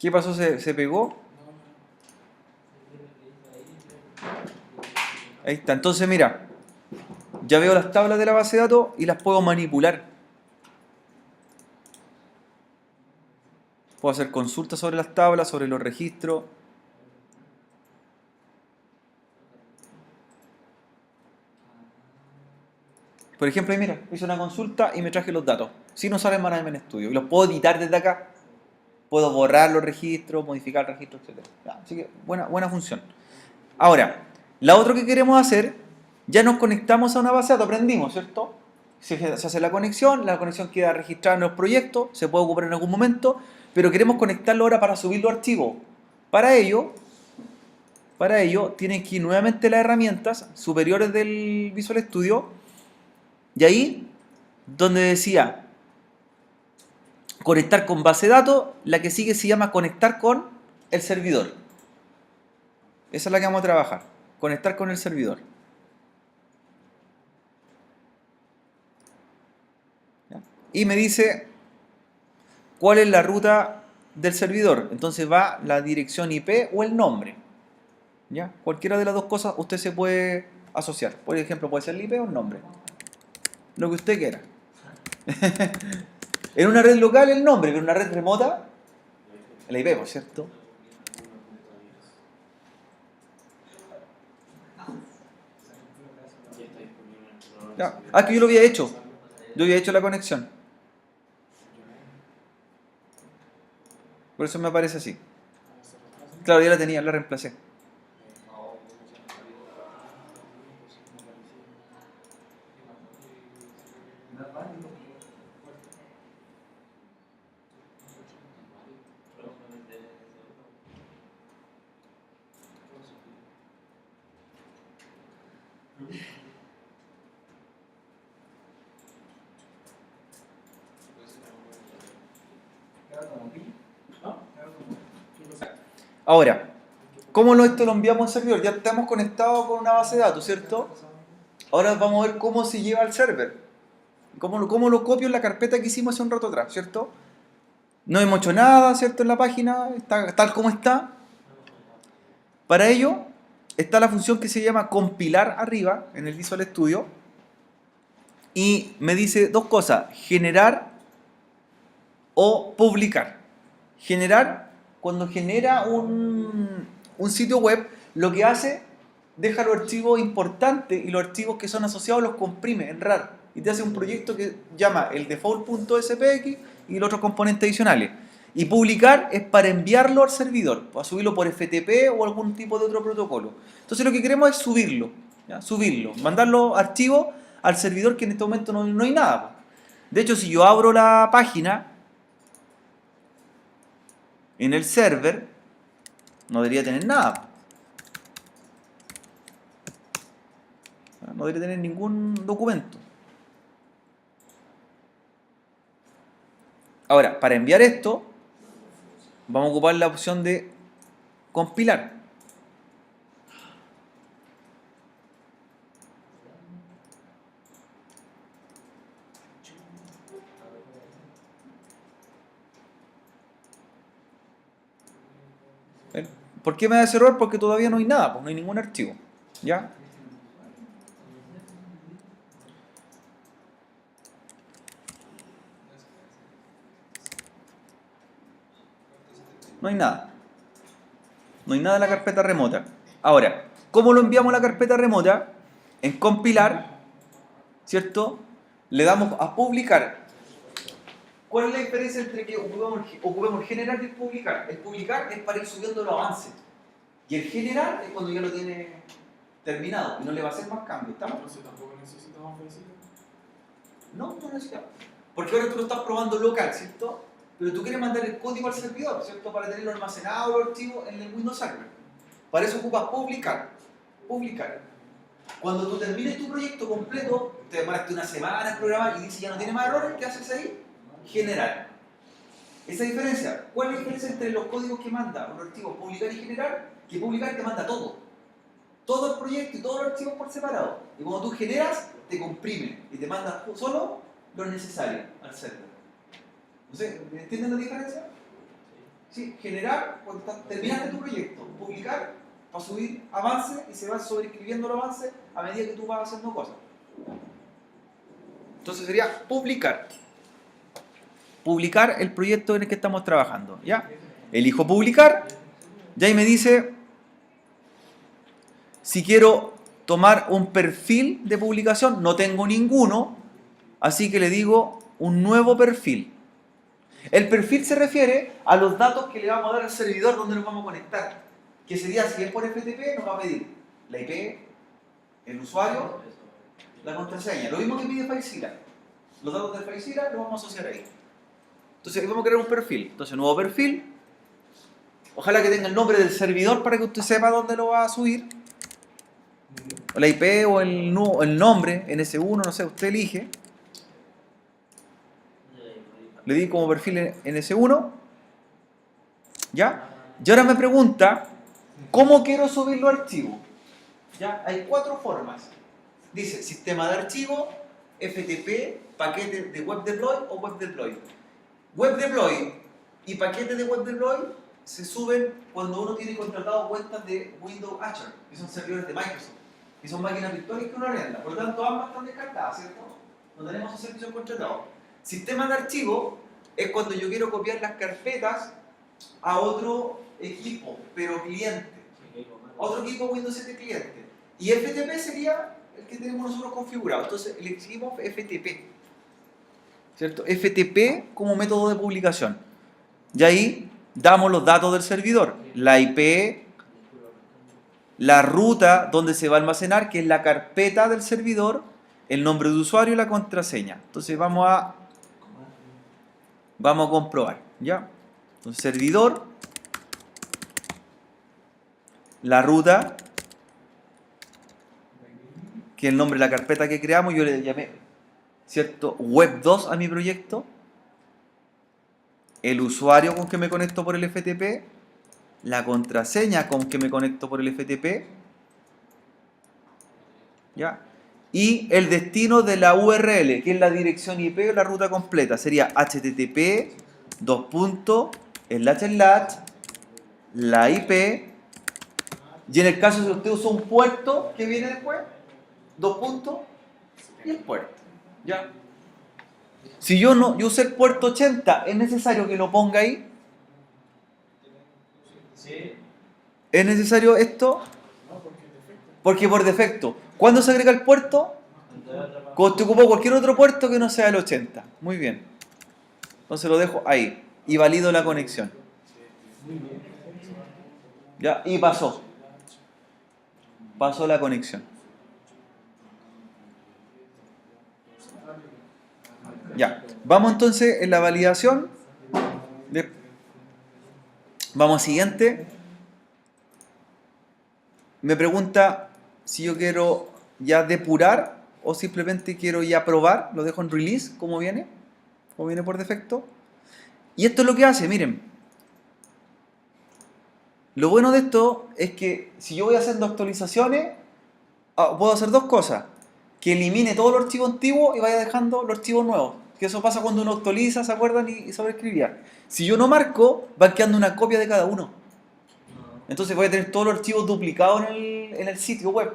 ¿Qué pasó? ¿Se pegó? Ahí está. Entonces, mira, ya veo las tablas de la base de datos y las puedo manipular. Puedo hacer consultas sobre las tablas, sobre los registros. Por ejemplo, ahí mira, hice una consulta y me traje los datos. Sin usar el Management Studio. Y los puedo editar desde acá. Puedo borrar los registros, modificar registros, etc. Así que buena función. Ahora, la otra que queremos hacer, ya nos conectamos a una base de datos, aprendimos, ¿cierto? Se hace la conexión queda registrada en los proyectos, se puede ocupar en algún momento, pero queremos conectarlo ahora para subir los archivos. Para ello, tienen que ir nuevamente las herramientas superiores del Visual Studio, y ahí, donde decía conectar con base de datos, la que sigue se llama conectar con el servidor. Esa es la que vamos a trabajar, conectar con el servidor. ¿Ya? Y me dice cuál es la ruta del servidor. Entonces va la dirección IP o el nombre. ¿Ya? Cualquiera de las dos cosas usted se puede asociar. Por ejemplo, puede ser el IP o el nombre. Lo que usted quiera. En una red local el nombre, pero en una red remota el IP, por cierto. Ya. Ah, que yo lo había hecho. Yo había hecho la conexión. Por eso me aparece así. Claro, ya la tenía, la reemplacé. Ahora, ¿cómo esto lo enviamos al servidor? Ya estamos conectados con una base de datos, ¿cierto? Ahora vamos a ver cómo se lleva al server. ¿Cómo lo copio en la carpeta que hicimos hace un rato atrás, ¿cierto? No hemos hecho nada, ¿cierto? En la página, está tal como está. Para ello, está la función que se llama compilar arriba, en el Visual Studio. Y me dice dos cosas, generar o publicar. Generar, cuando genera un sitio web, lo que hace, deja los archivos importantes y los archivos que son asociados los comprime en RAR. Y te hace un proyecto que llama el default.spx y los otros componentes adicionales. Y publicar es para enviarlo al servidor, para subirlo por FTP o algún tipo de otro protocolo. Entonces lo que queremos es subirlo, ¿ya? Subirlo, mandar los archivos al servidor que en este momento no hay nada. De hecho, si yo abro la página en el server, no debería tener nada. No debería tener ningún documento. Ahora, para enviar esto, vamos a ocupar la opción de compilar. ¿Por qué me da ese error? Porque todavía no hay nada, pues no hay ningún archivo. ¿Ya? No hay nada. No hay nada en la carpeta remota. Ahora, ¿cómo lo enviamos a la carpeta remota? En compilar, ¿cierto? Le damos a publicar. ¿Cuál es la diferencia entre que ocupemos el generar y el publicar? El publicar es para ir subiendo los avances. Y el generar es cuando ya lo tiene terminado y no le va a hacer más cambios. ¿Estamos? Entonces tampoco necesitamos FSI. No necesitamos. Porque ahora tú lo estás probando local, ¿cierto? Pero tú quieres mandar el código al servidor, ¿cierto? Para tenerlo almacenado o archivo en el Windows Server. Para eso ocupas publicar. Publicar. Cuando tú termines tu proyecto completo, te demoraste una semana en programar y dices ya no tiene más errores, ¿qué haces ahí? Generar. Esa diferencia, ¿cuál es la diferencia entre los códigos que manda los archivos publicar y generar? Que publicar te manda todo. Todo el proyecto y todos los archivos por separado. Y cuando tú generas, te comprime y te manda solo lo necesario al server. ¿No sé? ¿Entienden la diferencia? Sí, generar, cuando terminaste tu proyecto, publicar, para subir avances y se va sobreescribiendo los avances a medida que tú vas haciendo cosas. Entonces sería publicar. Publicar el proyecto en el que estamos trabajando. ¿Ya? Elijo publicar. Y ahí me dice si quiero tomar un perfil de publicación. No tengo ninguno. Así que le digo un nuevo perfil. El perfil se refiere a los datos que le vamos a dar al servidor donde nos vamos a conectar. Que sería, si es por FTP, nos va a pedir la IP, el usuario, la contraseña. Lo mismo que pide FileZilla. Los datos de FileZilla los vamos a asociar ahí. Entonces vamos a crear un perfil. Entonces, nuevo perfil. Ojalá que tenga el nombre del servidor para que usted sepa dónde lo va a subir. O la IP o el nombre, NS1, no sé, usted elige. Le di como perfil NS1. ¿Ya? Y ahora me pregunta, ¿cómo quiero subir los archivos? ¿Ya? Hay 4 formas. Dice, sistema de archivo, FTP, paquete de web deploy o web deploy. Web deploy y paquetes de web deploy se suben cuando uno tiene contratado cuentas de Windows Azure, que son servidores de Microsoft, que son máquinas virtuales que uno arrenda. Por lo tanto, ambas están descartadas, ¿cierto? No tenemos un servicio contratado. Sistema de archivo es cuando yo quiero copiar las carpetas a otro equipo, pero cliente. A otro equipo Windows 7 cliente. Y FTP sería el que tenemos nosotros configurado. Entonces elegimos FTP. ¿Cierto? FTP como método de publicación. Y ahí damos los datos del servidor. La IP, la ruta donde se va a almacenar, que es la carpeta del servidor, el nombre de usuario y la contraseña. Entonces vamos a comprobar. ¿Ya? Entonces servidor, la ruta, que es el nombre de la carpeta que creamos, yo le llamé, ¿cierto? Web 2 a mi proyecto, el usuario con que me conecto por el FTP, la contraseña con que me conecto por el FTP, ¿ya? Y el destino de la URL, que es la dirección IP o la ruta completa, sería http la IP, y en el caso si usted usa un puerto que viene después, 2 puntos y el puerto. ¿Ya? Si yo usé el puerto 80, ¿es necesario que lo ponga ahí? Sí. ¿Es necesario esto? Porque por defecto. ¿Cuándo se agrega el puerto? Cuando te ocupó cualquier otro puerto que no sea el 80. Muy bien. Entonces lo dejo ahí. Y valido la conexión. Ya, y pasó. Pasó la conexión. Ya. Vamos entonces en la validación. Vamos siguiente. Me pregunta si yo quiero ya depurar o simplemente quiero ya probar. Lo dejo en release, como viene por defecto. Y esto es lo que hace, miren. Lo bueno de esto es que si yo voy haciendo actualizaciones, puedo hacer 2 cosas. Que elimine todos los archivos antiguos y vaya dejando los archivos nuevos. Que eso pasa cuando uno actualiza, ¿se acuerdan? Y sobreescribía. Si yo no marco, va quedando una copia de cada uno. Entonces voy a tener todos los archivos duplicados en el sitio web.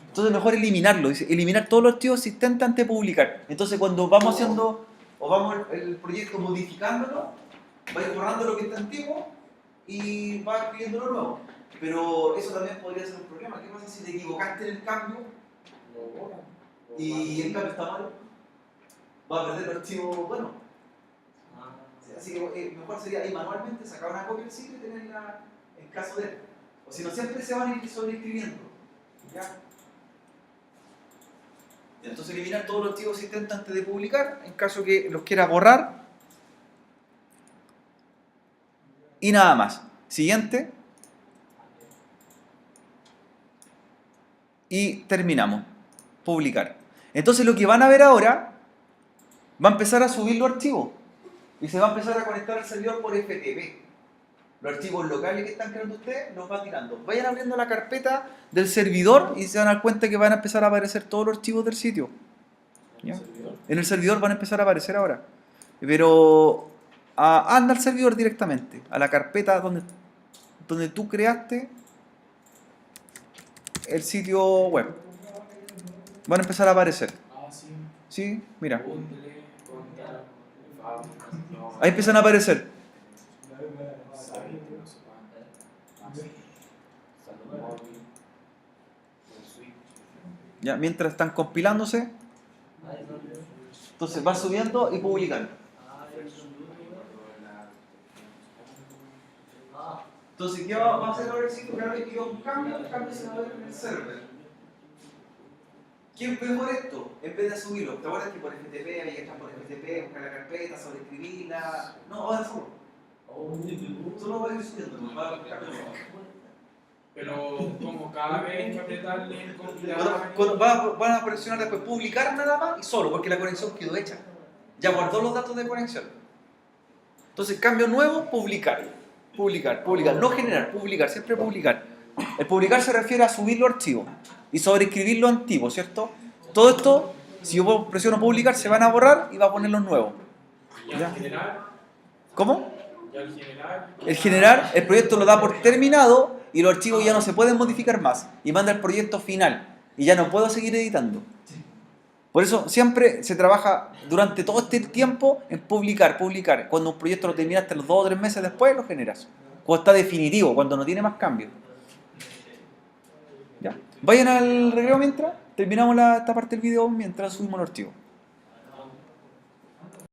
Entonces mejor eliminarlo. Eliminar todos los archivos existentes antes de publicar. Entonces cuando vamos haciendo, o vamos el proyecto modificándolo, va a ir borrando lo que está antiguo y va escribiendo lo nuevo. Pero eso también podría ser un problema. ¿Qué pasa si te equivocaste en el cambio y el cambio está mal? Va a perder el archivo bueno. Así que mejor sería ahí manualmente sacar una copia del sitio y tenerla en caso de. O si no, siempre se van a ir sobreescribiendo. ¿Ya? Entonces eliminar todos los archivos existentes antes de publicar, en caso que los quiera borrar. Y nada más. Siguiente. Y terminamos. Publicar. Entonces lo que van a ver ahora, va a empezar a subir los archivos. Y se va a empezar a conectar al servidor por FTP. Los archivos locales que están creando ustedes los va tirando. Vayan abriendo la carpeta del servidor y se van a dar cuenta que van a empezar a aparecer todos los archivos del sitio. ¿Ya? En el servidor van a empezar a aparecer ahora. Pero anda al servidor directamente, a la carpeta donde tú creaste el sitio web. Van a empezar a aparecer. Ah, sí. ¿Sí? Mira. Bundle, conta, fábrica, no. Ahí empiezan a aparecer. Site, no sé cuánto. Más. Salud móvil. El switch. Ya, mientras están compilándose, entonces va subiendo y publicando. Entonces, ¿qué va a hacer ahora el sitio? Cada vez que yo cambio se va a ver en el server. ¿Quién mejor esto? En vez de subirlo. ¿Te acuerdas que por FTP había que entrar por FTP, buscar la carpeta, sobreescribirla? No, ahora solo. Solo va a ir subiendo. Pero como cada vez hay que apretarle el Cuando van a presionar después publicar nada más y solo, porque la conexión quedó hecha. Ya guardó los datos de conexión. Entonces, cambio nuevo, publicar. Publicar. No generar, publicar, siempre publicar. El publicar se refiere a subir los archivos y sobreescribir los antiguos, ¿cierto? Todo esto, si yo presiono publicar, se van a borrar y va a poner los nuevos. Y al general, ¿Cómo? y al general, El generar, el proyecto lo da por terminado y los archivos ya no se pueden modificar más. Y manda el proyecto final. Y ya no puedo seguir editando. Por eso siempre se trabaja durante todo este tiempo en publicar. Cuando un proyecto lo terminaste los 2 o 3 meses después, lo generas. Cuando está definitivo, cuando no tiene más cambios. ¿Ya? Vayan al recreo mientras terminamos esta parte del video mientras subimos los archivos.